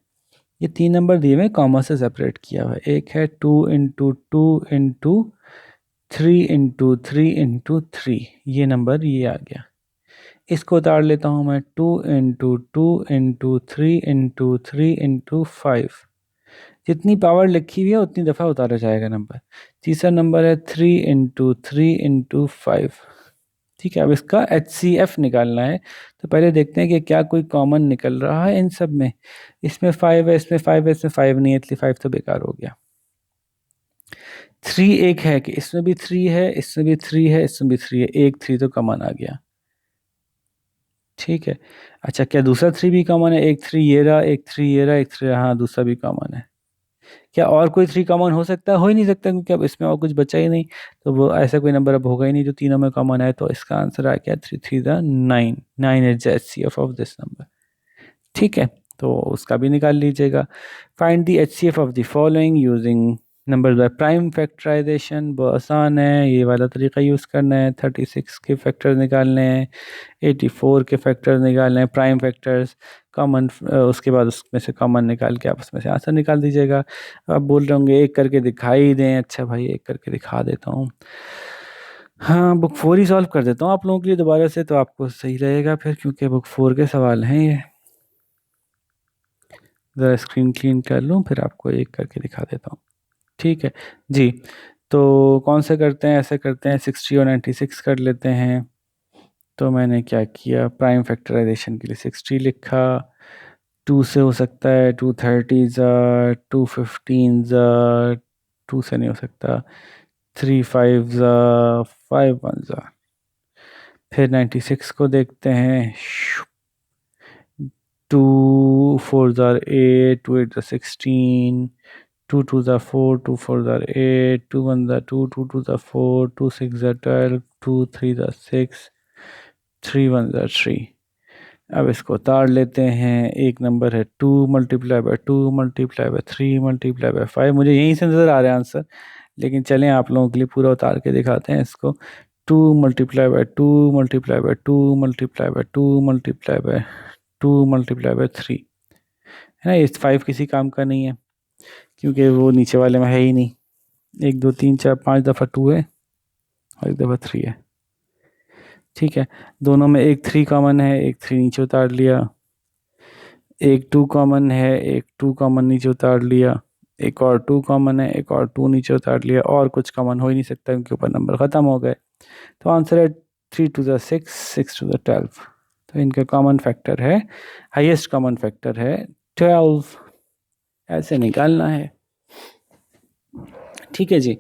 ये 3 नंबर दिए हुए कॉमा से सेपरेट किया हुआ है। एक है 2 इंटू 2 इंटू 3 इंटू 3 इंटू 3, ये नंबर ये आ गया। इसको उतार लेता हूँ मैं 2 इंटू 2 इंटू 3 इंटू 3 इंटू 5। जितनी पावर लिखी हुई है उतनी दफ़ा उतारा जाएगा नंबर। तीसरा नंबर है 3 इंटू 3 इंटू 5। ठीक है। अब इसका HCF निकालना है। तो पहले देखते हैं कि क्या कोई कॉमन निकल रहा है इन सब में। इसमें 5 है, इसमें 5 है, इसमें 5 नहीं है, इसलिए 5 तो बेकार हो गया। 3 एक है कि इसमें भी 3 है, इसमें भी 3 है, इसमें भी 3 है, एक 3 तो कॉमन आ गया। ठीक है। अच्छा, क्या दूसरा 3 भी कॉमन है? एक 3 ये रहा, एक 3 ये रहा, एक 3, हाँ दूसरा भी कॉमन है। क्या और कोई 3 कॉमन हो सकता है? हो ही नहीं सकता, क्योंकि अब इसमें और कुछ बचा ही नहीं। तो वो ऐसा कोई नंबर अब होगा ही नहीं जो तीनों में कॉमन है। तो इसका आंसर आ गया 3 3 9। 9 is the HCF of this number. ठीक है। तो उसका भी निकाल लीजिएगा। Find the HCF of the following using number by prime factorization. बहुत आसान है, ये वाला तरीका यूज़ करना है। 36 के फैक्टर्स निकालने हैं, 84 के फैक्टर्स निकालने हैं, प्राइम फैक्टर्स कॉमन। उसके बाद उसमें से कॉमन निकाल के आप उसमें से आंसर निकाल दीजिएगा। आप बोल रहे होंगे एक करके दिखाई दें। अच्छा भाई, एक करके दिखा देता हूँ। हाँ, बुक 4 ही सॉल्व कर देता हूँ आप लोगों के लिए दोबारा से, तो आपको सही रहेगा फिर, क्योंकि बुक 4 के सवाल हैं ये। ज़रा स्क्रीन क्लीन कर लूँ फिर आपको एक करके दिखा देता हूँ। ठीक है जी। तो कौन से करते हैं? ऐसे करते हैं 60 और 96 कर लेते हैं। तो मैंने क्या किया, प्राइम फैक्टराइजेशन के लिए 60 लिखा। 2 से हो सकता है 230 ज़ा, 215 ज़ा, 2 से नहीं हो सकता, 35 ज़ा, 51 ज़ा। फिर 96 को देखते हैं। 2 4 ज़ा 8, 2 8 ज़ा 16, 2 2 ज़ा 4, 2 4 ज़ा 8, 2 1 ज़ा 2, 2 2 ज़ा 4, 2 6 ज़ा 12, 2 3 ज़ा 6, 3 1 ज़ा 3। अब इसको उतार लेते हैं। एक नंबर है 2 multiply by 2 multiply by 3 multiply by 5। मुझे यहीं से नज़र आ रहा है आंसर, लेकिन चलें आप लोगों के लिए पूरा उतार के दिखाते हैं इसको। 2 multiply by 2 multiply by 2 multiply by 2 multiply by 2 multiply by 3, है ना। इस 5 किसी काम का नहीं है, क्योंकि वो नीचे वाले में है ही नहीं। 1 2 3 4 5 दफ़ा 2 है और एक दफ़ा 3 है। ठीक है। दोनों में एक 3 कॉमन है, एक 3 नीचे उतार लिया। एक 2 कॉमन है, एक 2 कॉमन नीचे उतार लिया। एक और 2 कॉमन है, एक और 2 नीचे उतार लिया। और कुछ कॉमन हो ही नहीं सकता, क्योंकि ऊपर नंबर ख़त्म हो गए। तो आंसर है 3 2 ज़ा 6, 6 2 ज़ा 12। तो इनका कॉमन फैक्टर है, हाईएस्ट कॉमन फैक्टर है 12। ऐसे निकालना है। ठीक है जी।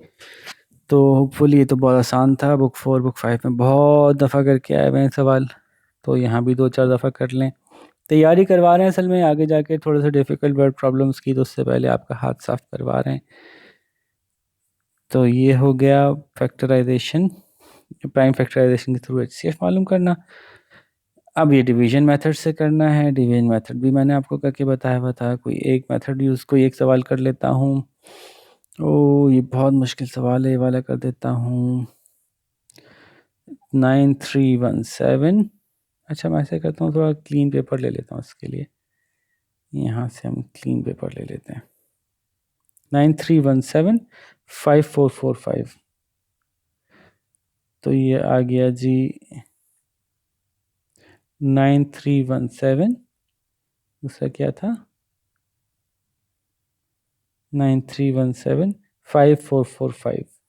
तो होपफुली ये तो बहुत आसान था। बुक 4 बुक 5 में बहुत दफ़ा करके आए हुए हैं सवाल, तो यहाँ भी 2 4 दफ़ा कर लें। तैयारी करवा रहे हैं असल में, आगे जाके थोड़े से डिफ़िकल्ट वर्ड प्रॉब्लम्स की, तो उससे पहले आपका हाथ साफ करवा रहे हैं। तो ये हो गया फैक्टराइजेशन, प्राइम फैक्टराइजेशन के थ्रू HCF मालूम करना। अब ये डिवीजन मेथड से करना है। डिवीजन मेथड भी मैंने आपको करके बताया कोई एक मेथड यूज़, कोई एक सवाल कर लेता हूँ। ओ ये बहुत मुश्किल सवाल है, ये वाला कर देता हूँ। 9317। अच्छा मैं ऐसे करता हूँ, थोड़ा क्लीन पेपर ले लेता हूँ इसके लिए। यहाँ से हम क्लीन पेपर ले लेते हैं। 93175445। तो ये आ गया जी 9317। दूसरा क्या था? 93175445।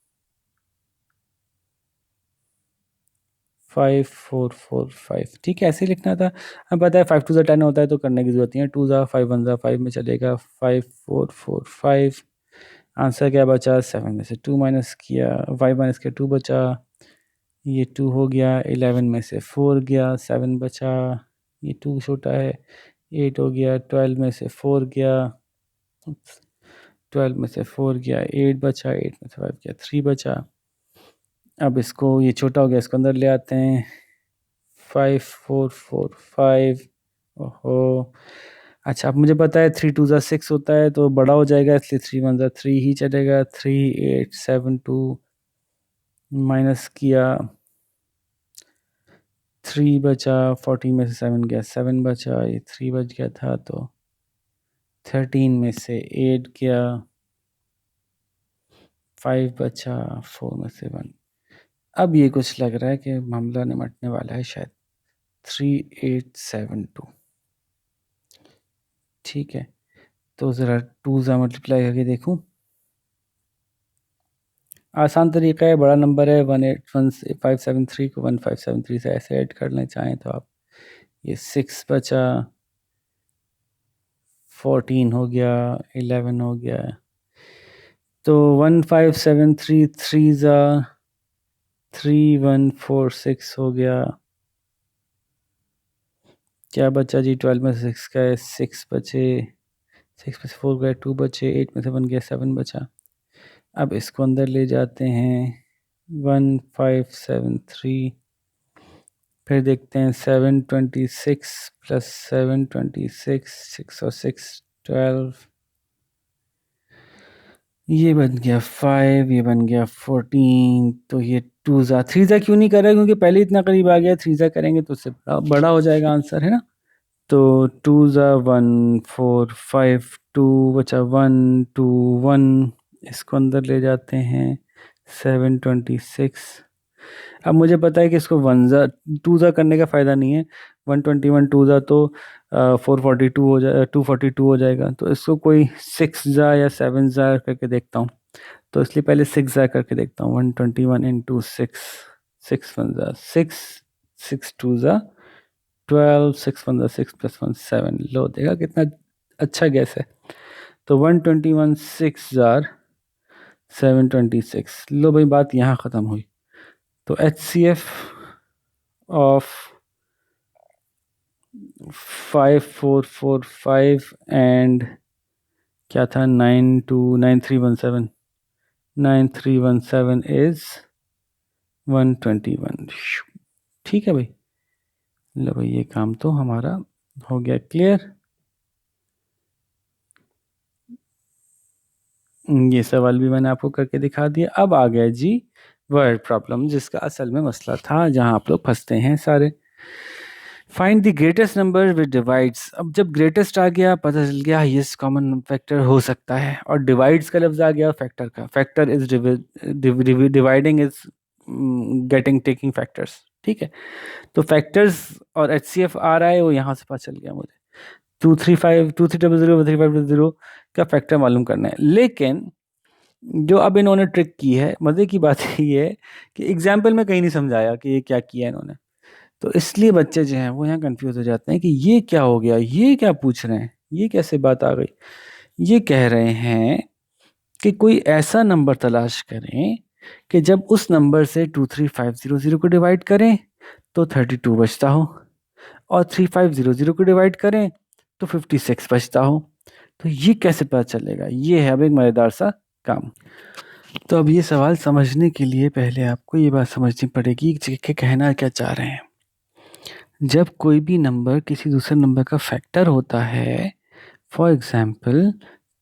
5445 ठीक है, ऐसे ही लिखना था। अब पता है 5 2 10 होता है तो करने की जरूरत नहीं है। 2 5 1 5 में चलेगा। 5445। आंसर क्या बचा? 7 में से 2 माइनस किया, 5 माइनस किया 2 बचा। ये 2 हो गया। 11 में से 4 गया, 7 बचा। ये 2 छोटा है। 8 हो गया। 12 में से 4 गया, 12 में से 4 गया, 8 बचा। 8 में से 5 गया, 3 बचा। अब इसको, ये छोटा हो गया, इसको अंदर ले आते हैं। 5445। ओहो, अच्छा अब मुझे पता है 3 2 6 होता है तो बड़ा हो जाएगा, इसलिए 3 1 3 ही चलेगा। 3872 माइनस किया, 3 बचा। 40 में से 7 गया, 7 बचा। ये 3 बच गया था तो 13 में से 8 गया, 5 बचा। 4 में से 1। अब ये कुछ लग रहा है कि मामला निमटने वाला है शायद। 3872 ठीक है। तो ज़रा 2 ज़ा मल्टीप्लाई करके देखूं। आसान तरीका है, बड़ा नंबर है 18573 को 1573 से ऐसे ऐड कर लें चाहें तो आप। ये 6 बचा, 14 हो गया, 11 हो गया। तो 1573 3 ज़ा 3146 हो गया। क्या बचा जी? 12 में से 6 गए, 6 बचे। 6 में से 4 गए, 2 बचे। 8 में से 1 गया, 7 बचा। अब इसको अंदर ले जाते हैं। 1573, फिर देखते हैं 726 प्लस 726, 6 और 6 12। ये बन गया 5, ये बन गया 14। तो ये 2 ज़ा 3 ज़ा क्यों नहीं कर रहा है? क्योंकि पहले इतना करीब आ गया। 3 ज़ा करेंगे तो उससे बड़ा हो जाएगा आंसर, है ना। तो 2 ज़ा 1 4 5 2 बचा 1 2 1। इसको अंदर ले जाते हैं। 726। अब मुझे पता है कि इसको 1 ज़ा 2 ज़ा करने का फ़ायदा नहीं है। 121 2 ज़ा तो 442 हो जाए, 242 हो जाएगा। तो इसको कोई 6 ज़ा या 7 ज़ा करके देखता हूँ। तो इसलिए पहले 6 ज़ा करके देखता हूँ। 121 इंटू 6, 6 1 ज़ा 6, 6 2 ज़ा 12, 6 1 ज़ा 6 प्लस 1 7। लो देखा कितना अच्छा गैस है। तो 121 6 ज़ार 726। लो भाई बात यहाँ ख़त्म हुई। तो HCF ऑफ 5445 एंड क्या था 929317, 9317 इज 121। ठीक है भाई। लो भाई ये काम तो हमारा हो गया क्लियर। ये सवाल भी मैंने आपको करके दिखा दिया। अब आ गया जी वर्ड प्रॉब्लम, जिसका असल में मसला था, जहां आप लोग फंसते हैं सारे। Find the greatest number with divides. अब जब ग्रेटेस्ट आ गया पता चल गया हाईएस्ट कॉमन फैक्टर हो सकता है, और डिवाइड्स का लफ्ज आ गया फैक्टर का। Factor is dividing is getting taking factors. ठीक है, तो फैक्टर्स और HCF आ रहा है, वो यहाँ से पता चल गया मुझे। 235 2300 का फैक्टर मालूम करना है। लेकिन जो अब इन्होंने ट्रिक की है, मज़े की बात ये है कि एग्जाम्पल में कहीं नहीं समझाया कि ये क्या किया इन्होंने। तो इसलिए बच्चे जो हैं वो यहाँ कंफ्यूज हो जाते हैं कि ये क्या हो गया, ये क्या पूछ रहे हैं, ये कैसे बात आ गई। ये कह रहे हैं कि कोई ऐसा नंबर तलाश करें कि जब उस नंबर से 23500 को डिवाइड करें तो 32 बचता हो, और 3500 को डिवाइड करें तो 56 बचता हो। तो ये कैसे पता चलेगा? ये है अब एक मज़ेदार सा काम। तो अब ये सवाल समझने के लिए पहले आपको ये बात समझनी पड़ेगी कि कहना क्या चाह रहे हैं। जब कोई भी नंबर किसी दूसरे नंबर का फैक्टर होता है, for example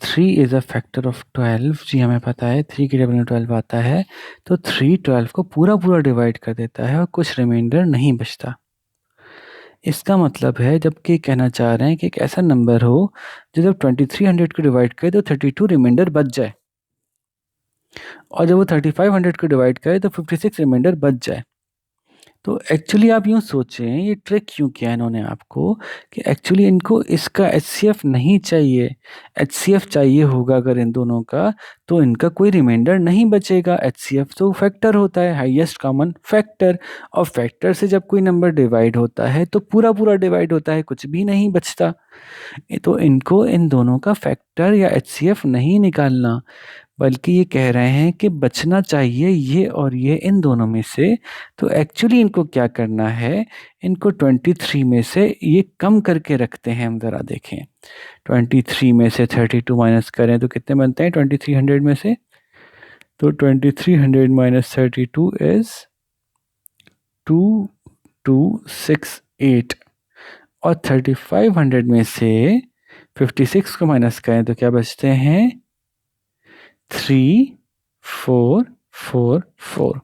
3 is a factor of 12, जी हमें पता है 3 की टेबल में 12 आता है, तो 3 12 को पूरा पूरा डिवाइड कर देता है और कुछ रिमाइंडर नहीं बचता। इसका मतलब है जब कि कहना चाह रहे हैं कि एक ऐसा नंबर हो जो जब 2300 को डिवाइड करे तो 32 रिमाइंडर बच जाए, और जब वो 3500 को डिवाइड करे तो 56 रिमाइंडर बच जाए। तो एक्चुअली आप यूँ सोचें, ये ट्रिक क्यों किया इन्होंने आपको, कि एक्चुअली इनको इसका एचसीएफ नहीं चाहिए। एचसीएफ चाहिए होगा अगर इन दोनों का, तो इनका कोई रिमाइंडर नहीं बचेगा। एचसीएफ तो फैक्टर होता है, हाईएस्ट कॉमन फैक्टर, और फैक्टर से जब कोई नंबर डिवाइड होता है तो पूरा पूरा डिवाइड होता है, कुछ भी नहीं बचता। तो इनको इन दोनों का फैक्टर या एचसीएफ नहीं निकालना, बल्कि ये कह रहे हैं कि बचना चाहिए ये और ये इन दोनों में से। तो एक्चुअली इनको क्या करना है, इनको 23 में से ये कम करके रखते हैं। हम ज़रा देखें, 23 में से 32 माइनस करें तो कितने बनते हैं 2300 में से, तो 2300 माइनस 32 इज़ 2268, और 3500 में से 56 को माइनस करें तो क्या बचते हैं 3444।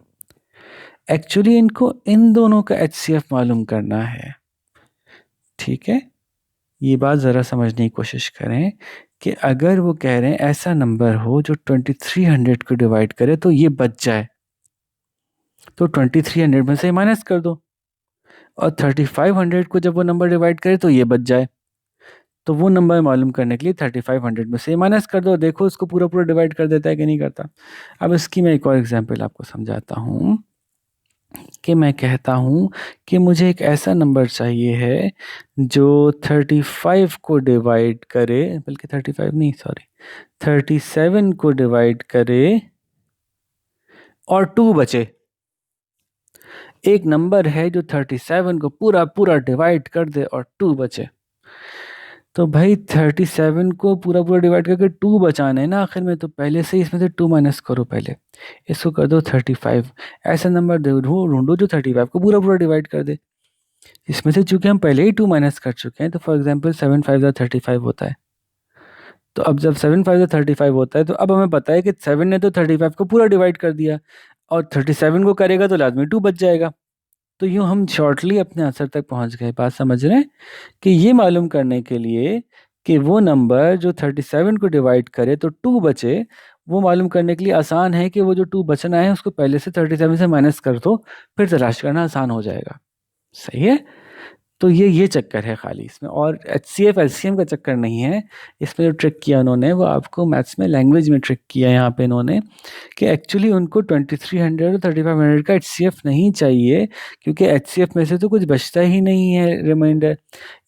एक्चुअली इनको इन दोनों का एचसीएफ मालूम करना है। ठीक है, ये बात ज़रा समझने की कोशिश करें कि अगर वो कह रहे हैं ऐसा नंबर हो जो 2300 को डिवाइड करे तो ये बच जाए, तो 2300 में से माइनस कर दो, और 3500 को जब वो नंबर डिवाइड करे तो ये बच जाए, तो वो नंबर मालूम करने के लिए 3500 में से माइनस कर दो। देखो इसको पूरा पूरा डिवाइड कर देता है कि नहीं करता। अब इसकी मैं एक और एग्जांपल आपको समझाता हूँ कि मैं कहता हूँ कि मुझे एक ऐसा नंबर चाहिए है जो 35 को डिवाइड करे, बल्कि 35 नहीं, सॉरी, 37 को डिवाइड करे और 2 बचे। एक नंबर है जो 37 को पूरा पूरा डिवाइड कर दे और 2 बचे। तो भाई 37 को पूरा पूरा डिवाइड करके 2 बचाना है ना आखिर में, तो पहले से इसमें से 2 माइनस करो, पहले इसको कर दो 35। ऐसा नंबर ढूंढो जो 35 को पूरा पूरा डिवाइड कर दे। इसमें से चूंकि हम पहले ही 2 माइनस कर चुके हैं, तो फॉर एग्जाम्पल 7 5 35 होता है। तो अब जब 7 5 35 होता है, तो अब हमें पता है कि 7 ने तो 35 को पूरा डिवाइड कर दिया, और 37 को करेगा तो लाजमी 2 बच जाएगा। तो यूँ हम शॉर्टली अपने आंसर तक पहुंच गए। बात समझ रहे हैं कि ये मालूम करने के लिए कि वो नंबर जो 37 को डिवाइड करे तो 2 बचे, वो मालूम करने के लिए आसान है कि वो जो 2 बचना है उसको पहले से 37 से माइनस कर दो, फिर तलाश करना आसान हो जाएगा। सही है। तो ये चक्कर है खाली इसमें, और एचसीएफ एलसीएम का चक्कर नहीं है। इसमें जो ट्रिक किया उन्होंने वो आपको मैथ्स में लैंग्वेज में ट्रिक किया यहाँ पे इन्होंने, कि एक्चुअली उनको 2300 और 3500 का एचसीएफ नहीं चाहिए, क्योंकि एचसीएफ में से तो कुछ बचता ही नहीं है रिमाइंडर।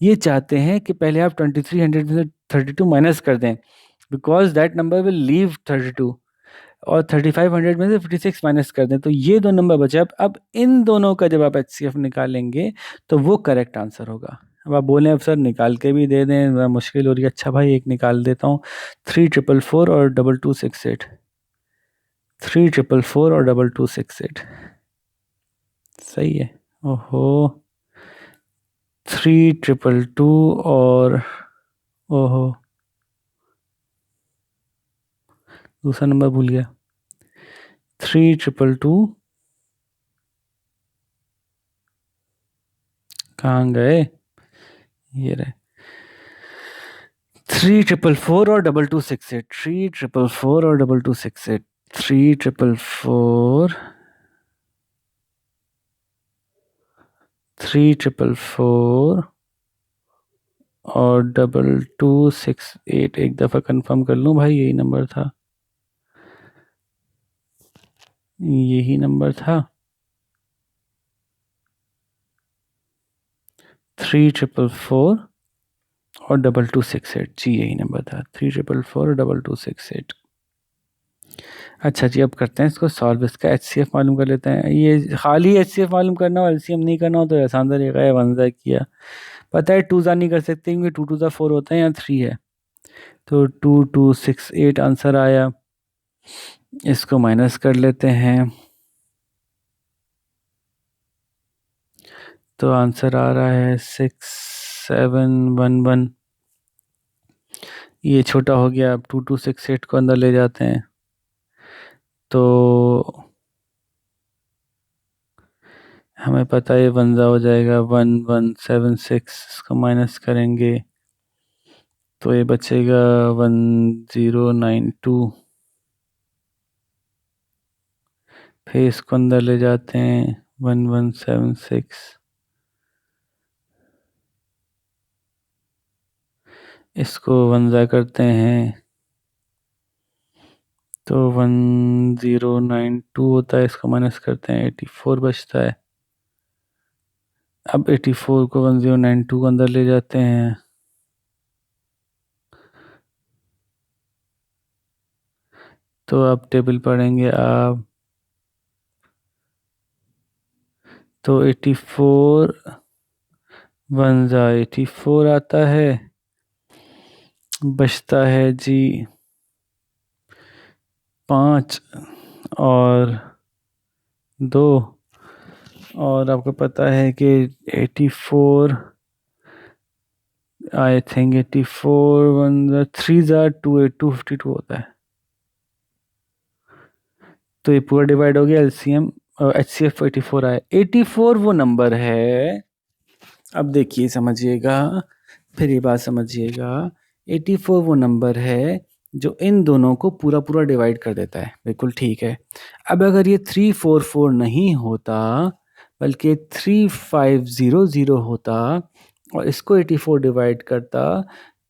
ये चाहते हैं कि पहले आप 2300 में से 32 माइनस कर दें, because that number will leave 32, और 3500 में से 56 माइनस कर दें, तो ये दो नंबर बचे। अब इन दोनों का जब आप एचसीएफ निकालेंगे तो वो करेक्ट आंसर होगा। अब आप बोलें अब सर निकाल के भी दे दें, बड़ा मुश्किल हो रही है। अच्छा भाई एक निकाल देता हूँ, 3444 और 2268, 3444 और 2268। सही है। ओहो, 3222 और ओहो दूसरा नंबर भूल गया, 3222 कहाँ गए, ये रहे, 3444 और 2268, 3444 और 2268, 3444, 3444 और 2268। एक दफ़ा कंफर्म कर लूँ भाई, यही नंबर था, यही नंबर था, 3444 और 2268, जी यही नंबर था, 3444 और 2268। अच्छा जी, अब करते हैं इसको सॉल्व। इसका एचसीएफ मालूम कर लेते हैं। ये खाली एचसीएफ मालूम करना हो, एलसीएम नहीं करना हो, तो आसान तरीका है, वन ज़ा किया। पता है 2 ज़ा नहीं कर सकते क्योंकि 2 2 ज़ा 4 होता है, यहाँ 3 है, तो 2268 आंसर आया। इसको माइनस कर लेते हैं तो आंसर आ रहा है 6711। ये छोटा हो गया, अब 2268 को अंदर ले जाते हैं तो हमें पता है 1 हो जाएगा 1176। इसको माइनस करेंगे तो ये बचेगा 1092। फिर इसको अंदर ले जाते हैं 1176। इसको 1 करते हैं तो 1092 होता है। इसको माइनस करते हैं 84 बचता है। अब 84 को 1092 को अंदर ले जाते हैं तो अब टेबल पढ़ेंगे आप तो 84 84 आता है। बचता है जी 5 और 2। और आपको पता है कि 84 आई थिंक 84 1 3 282 होता है। तो ये पूरा डिवाइड हो गया। एलसीएम HCF 84 आया। 84 वो नंबर है, अब देखिए समझिएगा, फिर ये बात समझिएगा। 84 वो नंबर है जो इन दोनों को पूरा पूरा डिवाइड कर देता है। बिल्कुल ठीक है। अब अगर ये 344 नहीं होता बल्कि 3500 होता और इसको 84 डिवाइड करता,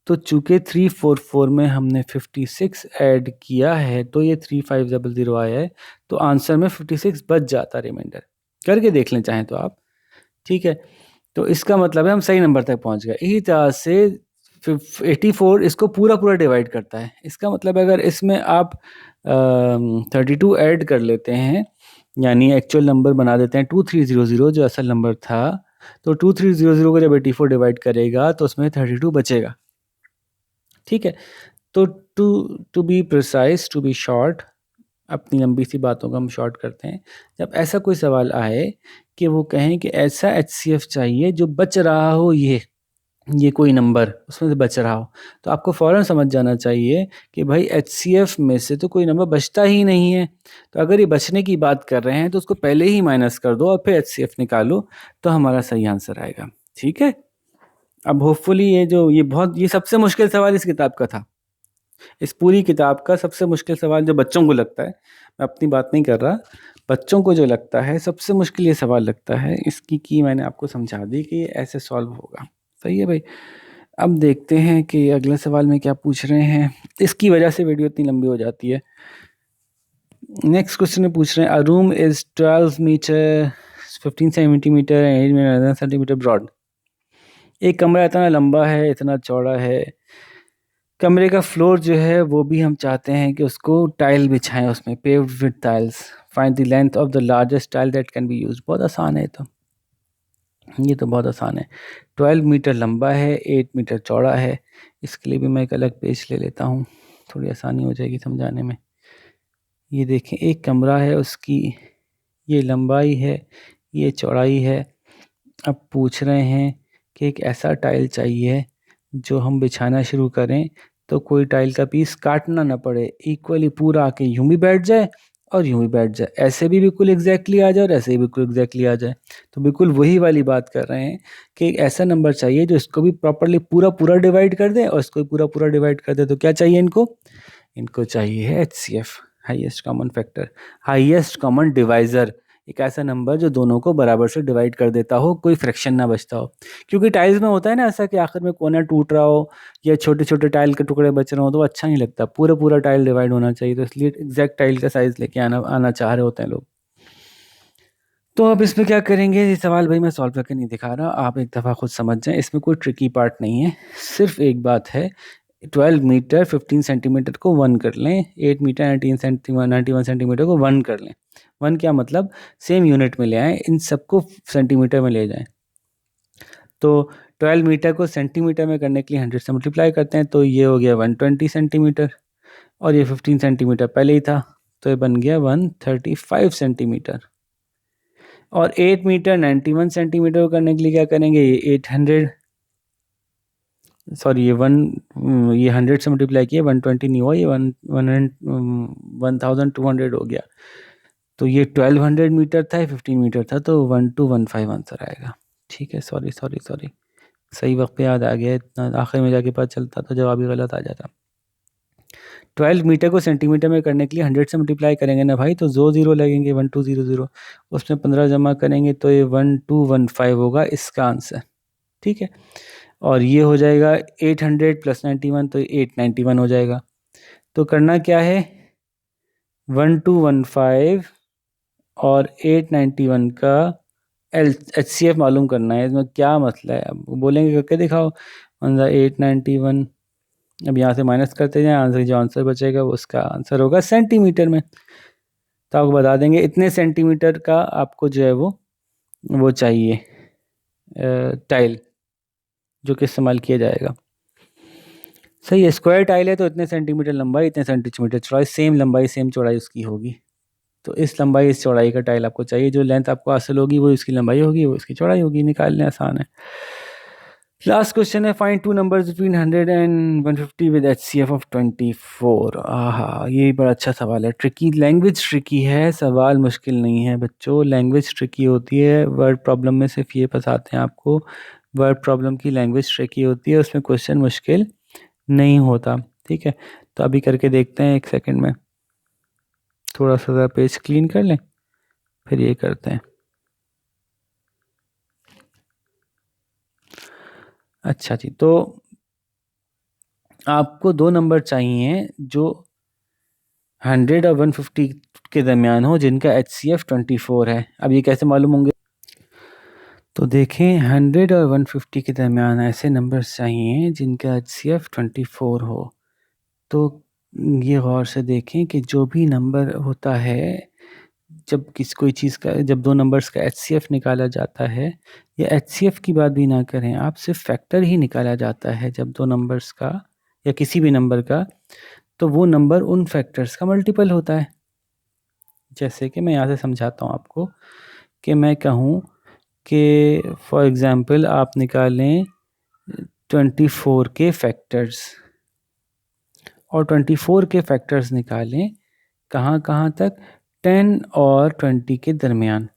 तो चूंकि 344 में हमने 56 ऐड किया है तो ये 3500 आया है, तो आंसर में 56 बच जाता रिमाइंडर। करके देख लें चाहें तो आप, ठीक है। तो इसका मतलब है हम सही नंबर तक पहुंच गए। इसी तरह से 84 इसको पूरा पूरा डिवाइड करता है। इसका मतलब अगर इसमें आप 32 ऐड कर लेते हैं, यानी एक्चुअल नंबर बना देते हैं 2300 जो असल नंबर था, तो 2300 को जब 84 डिवाइड करेगा तो उसमें 32 बचेगा। ठीक है। तो to be precise, to be short, अपनी लंबी सी बातों को हम शॉर्ट करते हैं। जब ऐसा कोई सवाल आए कि वो कहें कि ऐसा HCF चाहिए जो बच रहा हो, ये कोई नंबर उसमें से बच रहा हो, तो आपको फ़ौरन समझ जाना चाहिए कि भाई HCF में से तो कोई नंबर बचता ही नहीं है। तो अगर ये बचने की बात कर रहे हैं तो उसको पहले ही माइनस कर दो और फिर HCF निकालो, तो हमारा सही आंसर आएगा। ठीक है। अब होपफुली ये सबसे मुश्किल सवाल इस किताब का था। इस पूरी किताब का सबसे मुश्किल सवाल जो बच्चों को लगता है, मैं अपनी बात नहीं कर रहा, बच्चों को जो लगता है सबसे मुश्किल ये सवाल लगता है, इसकी की मैंने आपको समझा दी कि ये ऐसे सॉल्व होगा। सही है भाई। अब देखते हैं कि अगले सवाल में क्या पूछ रहे हैं। इसकी वजह से वीडियो इतनी लंबी हो जाती है। नेक्स्ट क्वेश्चन में पूछ रहे हैं, a room is 12 metre 15 centimetre and 8 centimetre broad. एक कमरा इतना लंबा है, इतना चौड़ा है। कमरे का फ्लोर जो है वो भी हम चाहते हैं कि उसको टाइल बिछाएं, उसमें paved with tiles. Find the length of the largest tile that can be use. बहुत आसान है ये तो बहुत आसान है। 12 मीटर लंबा है, 8 मीटर चौड़ा है। इसके लिए भी मैं एक अलग पेज ले लेता हूँ, थोड़ी आसानी हो जाएगी समझाने में। ये देखें, एक कमरा है, उसकी ये लंबाई है, ये चौड़ाई है। अब पूछ रहे हैं कि एक ऐसा टाइल चाहिए जो हम बिछाना शुरू करें तो कोई टाइल का पीस काटना ना पड़े, इक्वली पूरा आके यूं भी बैठ जाए और यूं भी बैठ जाए, ऐसे भी बिल्कुल एग्जैक्टली आ जाए और ऐसे ही बिल्कुल एग्जैक्टली आ जाए। तो बिल्कुल वही वाली बात कर रहे हैं कि एक ऐसा नंबर चाहिए जो इसको भी प्रॉपरली पूरा पूरा डिवाइड कर दे और इसको भी पूरा पूरा डिवाइड कर दे। तो क्या चाहिए इनको? इनको चाहिए है HCF, highest common factor, highest common divisor. एक ऐसा नंबर जो दोनों को बराबर से डिवाइड कर देता हो, कोई फ्रैक्शन ना बचता हो। क्योंकि टाइल्स में होता है ना ऐसा कि आखिर में कोना टूट रहा हो या छोटे छोटे टाइल के टुकड़े बच रहे हो तो अच्छा नहीं लगता, पूरा पूरा टाइल डिवाइड होना चाहिए। तो इसलिए एग्जैक्ट टाइल का साइज लेके आना आना चाह रहे होते हैं लोग। तो अब इसमें क्या करेंगे, ये सवाल भाई मैं सॉल्व करके नहीं दिखा रहा, आप एक दफ़ा खुद समझ जाएं, इसमें कोई ट्रिकी पार्ट नहीं है। सिर्फ एक बात है, 12 मीटर 15 सेंटीमीटर को 1 कर लें, 8 मीटर 91 सेंटीमीटर को 1 कर लें। 1 क्या मतलब, सेम यूनिट में ले आएँ, इन सबको सेंटीमीटर में ले जाएं। तो 12 मीटर को सेंटीमीटर में करने के लिए 100 से मल्टीप्लाई करते हैं, तो ये हो गया 120 सेंटीमीटर और ये 15 सेंटीमीटर पहले ही था। तो ये बन गया 135 सेंटीमीटर। और 8 मीटर 91 सेंटीमीटर को करने के लिए क्या करेंगे, ये 800 सॉरी ये 100 से मल्टीप्लाई किया 120 नहीं हुआ, ये 1200 हो गया। तो ये 1200 मीटर था, 15 मीटर था, तो 1215 आंसर आएगा। ठीक है, सॉरी सॉरी सॉरी, सही वक्त पे याद आ गया, इतना आखिर में जाके पता चलता तो जवाब ही गलत आ जाता। 12 मीटर को सेंटीमीटर में करने के लिए 100 से मल्टीप्लाई करेंगे ना भाई, तो 2 0 लगेंगे, 1200, उसमें 15 जमा करेंगे तो ये 1215 होगा इसका आंसर। ठीक है, और ये हो जाएगा 800 + 91, तो 891 हो जाएगा। तो करना क्या है, 1215 और 891 का HCF मालूम करना है। इसमें क्या मसला है, अब बोलेंगे करके दिखाओ। 891, अब यहाँ से माइनस करते जाएं, आंसर जो आंसर बचेगा वो उसका आंसर होगा सेंटीमीटर में। तो आपको बता देंगे इतने सेंटीमीटर का आपको जो है वो चाहिए टाइल जो कि इस्तेमाल किया जाएगा। सही है, स्क्वायर टाइल है तो इतने सेंटीमीटर लंबाई, इतने सेंटीमीटर चौड़ाई, सेम लंबाई सेम चौड़ाई उसकी होगी। तो इस लंबाई इस चौड़ाई का टाइल आपको चाहिए, जो लेंथ आपको हासिल होगी वो इसकी लंबाई होगी, वो इसकी चौड़ाई होगी, निकालने आसान है। लास्ट क्वेश्चन है, find two numbers between 100 and 150 with HCF of 24। ये बड़ा अच्छा सवाल है, ट्रिकी लैंग्वेज, ट्रिकी है, सवाल मुश्किल नहीं है बच्चों, लैंग्वेज ट्रिकी होती है। वर्ड प्रॉब्लम में सिर्फ ये फंसाते हैं आपको, वर्ड प्रॉब्लम की लैंग्वेज ट्रिकी होती है, उसमें क्वेश्चन मुश्किल नहीं होता। ठीक है, तो अभी करके देखते हैं, 1 सेकंड में थोड़ा सा पेज क्लीन कर लें, फिर ये करते हैं। अच्छा जी, तो आपको दो नंबर चाहिए जो 100 और 150 के दरमियान हो, जिनका HCF 24 है। अब ये कैसे मालूम होंगे, तो देखें 100 और 150 के दरमियान ऐसे नंबर्स चाहिए जिनका HCF 24 हो। तो ये गौर से देखें कि जो भी नंबर होता है, जब कोई चीज़ का, जब दो नंबर्स का HCF निकाला जाता है, या HCF की बात भी ना करें आप, सिर्फ फैक्टर ही निकाला जाता है जब दो नंबर्स का या किसी भी नंबर का, तो वो नंबर उन फैक्टर्स का मल्टीपल होता है। जैसे कि मैं यहाँ से समझाता हूँ आपको, कि मैं कहूँ कि फॉर एग्ज़ाम्पल आप निकालें 24 के फैक्टर्स, और 24 के फैक्टर्स निकालें कहाँ कहाँ तक, 10 और 20 के दरमियान।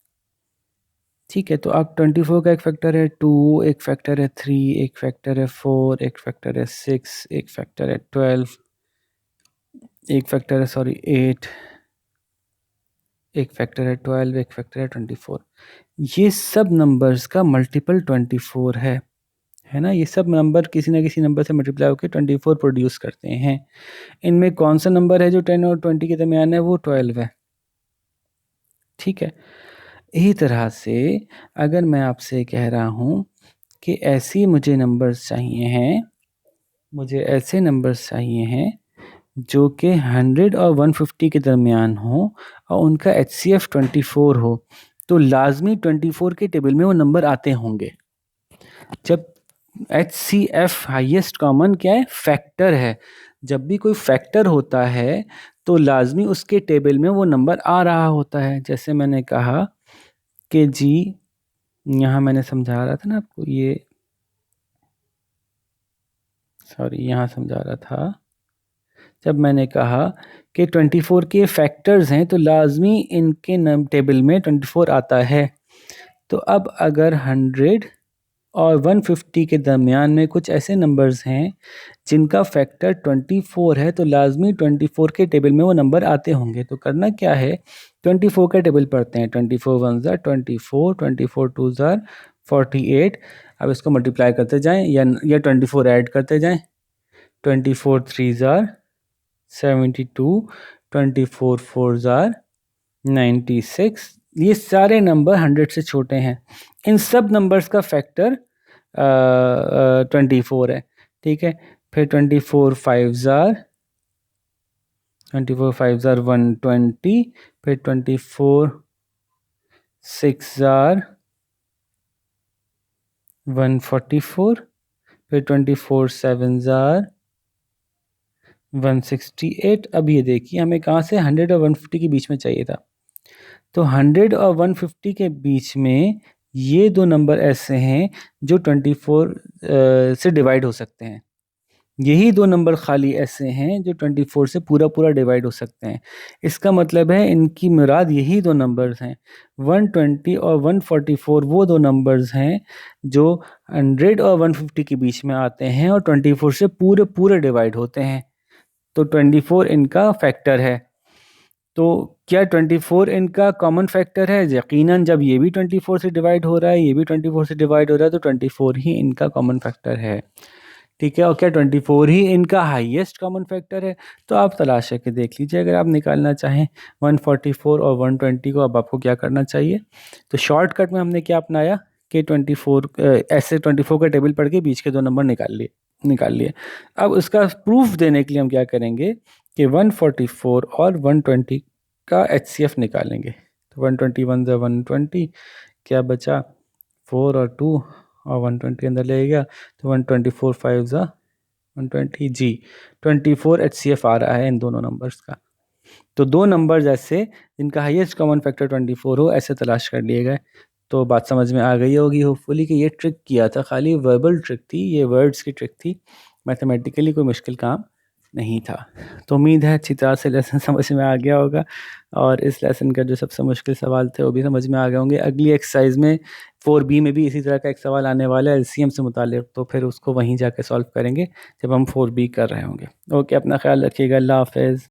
ठीक है, तो आप 24 का एक फैक्टर है 2, एक फैक्टर है 3, एक फैक्टर है 4, एक फैक्टर है 6, एक फैक्टर है 12, एक फैक्टर है 8, एक फैक्टर है 12, एक फैक्टर है 24। ये सब नंबर्स का मल्टीपल 24 है ना। ये सब नंबर किसी ना किसी नंबर से मल्टीप्लाई होकर 24 प्रोड्यूस करते हैं। इनमें कौन सा नंबर है जो 10 और 20 के दरमियान है, वो 12 है। ठीक है, इसी तरह से अगर मैं आपसे कह रहा हूँ कि ऐसी मुझे नंबर्स चाहिए हैं, मुझे ऐसे नंबर्स चाहिए हैं जो कि 100 और 150 के दरमियान हो और उनका HCF 24 हो, तो लाजमी 24 के टेबल में वो नंबर आते होंगे। जब HCF हाईएस्ट कॉमन क्या है, फैक्टर है, जब भी कोई फैक्टर होता है तो लाजमी उसके टेबल में वो नंबर आ रहा होता है। जैसे मैंने कहा कि जी, यहाँ मैंने समझा रहा था ना आपको, ये सॉरी यहाँ समझा रहा था, जब मैंने कहा कि 24 के फैक्टर्स हैं तो लाजमी इनके टेबल में 24 आता है। तो अब अगर 100 और 150 के दरमियान में कुछ ऐसे नंबर्स हैं जिनका फैक्टर 24 है, तो लाजमी 24 के टेबल में वो नंबर आते होंगे। तो करना क्या है, 24 का टेबल पढ़ते हैं, 24 1 ज़ार 24, 24 2 ज़ार 48। अब इसको मल्टीप्लाई करते जाएं या 24 ऐड करते जाएं, 24 3 ज़ार 72, 24 4 ज़ार 96। ये सारे नंबर 100 से छोटे हैं, इन सब नंबर्स का फैक्टर 24 है। ठीक है, फिर 24 5 ज़ार 120, फिर 24 6 ज़ार 144, फिर 24 7 ज़ार 168। अब ये देखिए हमें कहाँ से 100 और 150 के बीच में चाहिए था, तो 100 और 150 के बीच में ये दो नंबर ऐसे हैं जो 24 से डिवाइड हो सकते हैं। यही दो नंबर खाली ऐसे हैं जो 24 से पूरा पूरा डिवाइड हो सकते हैं। इसका मतलब है इनकी मुराद यही दो नंबर्स हैं। 120 और 144 वो दो नंबर्स हैं जो 100 और 150 के बीच में आते हैं और 24 से पूरे पूरे डिवाइड होते हैं। तो 24 इनका फैक्टर है। तो क्या 24 इनका कॉमन फैक्टर है? यकीनन, जब ये भी 24 से डिवाइड हो रहा है, ये भी 24 से डिवाइड हो रहा है, तो 24 ही इनका कॉमन फैक्टर है। ठीक है, और क्या 24 ही इनका हाईएस्ट कॉमन फैक्टर है? तो आप तलाश करके देख लीजिए। अगर आप निकालना चाहें 144 और 120 को, अब आपको क्या करना चाहिए? तो शॉर्टकट में हमने क्या अपनाया कि 24 ऐसे 24 का टेबल पढ़ के बीच के दो नंबर निकाल लिए। अब उसका प्रूफ देने के लिए हम क्या करेंगे कि 144 और 120 का HCF निकालेंगे। तो 121 से 120 क्या बचा, 4 और 2 और 120 अंदर ले गया, तो 124 5 ज़ा 120 जी। 24 HCF आ रहा है इन दोनों नंबर्स का। तो दो नंबर्स ऐसे जिनका हाईएस्ट कॉमन फैक्टर 24 हो, ऐसे तलाश कर लिए गए। तो बात समझ में आ गई होगी होपफुली कि ये ट्रिक किया था, खाली वर्बल ट्रिक थी, ये वर्ड्स की ट्रिक थी, मैथमेटिकली कोई मुश्किल काम नहीं था। तो उम्मीद है अच्छी तरह से लेसन समझ में आ गया होगा, और इस लेसन का जो सबसे मुश्किल सवाल थे वो भी समझ में आ गए होंगे। अगली एक्सरसाइज में 4B में भी इसी तरह का एक सवाल आने वाला है LCM से मुताल्लिक़, तो फिर उसको वहीं जाके सॉल्व करेंगे जब हम 4B कर रहे होंगे। ओके, अपना ख्याल रखिएगा। अल्लाह हाफ़िज़।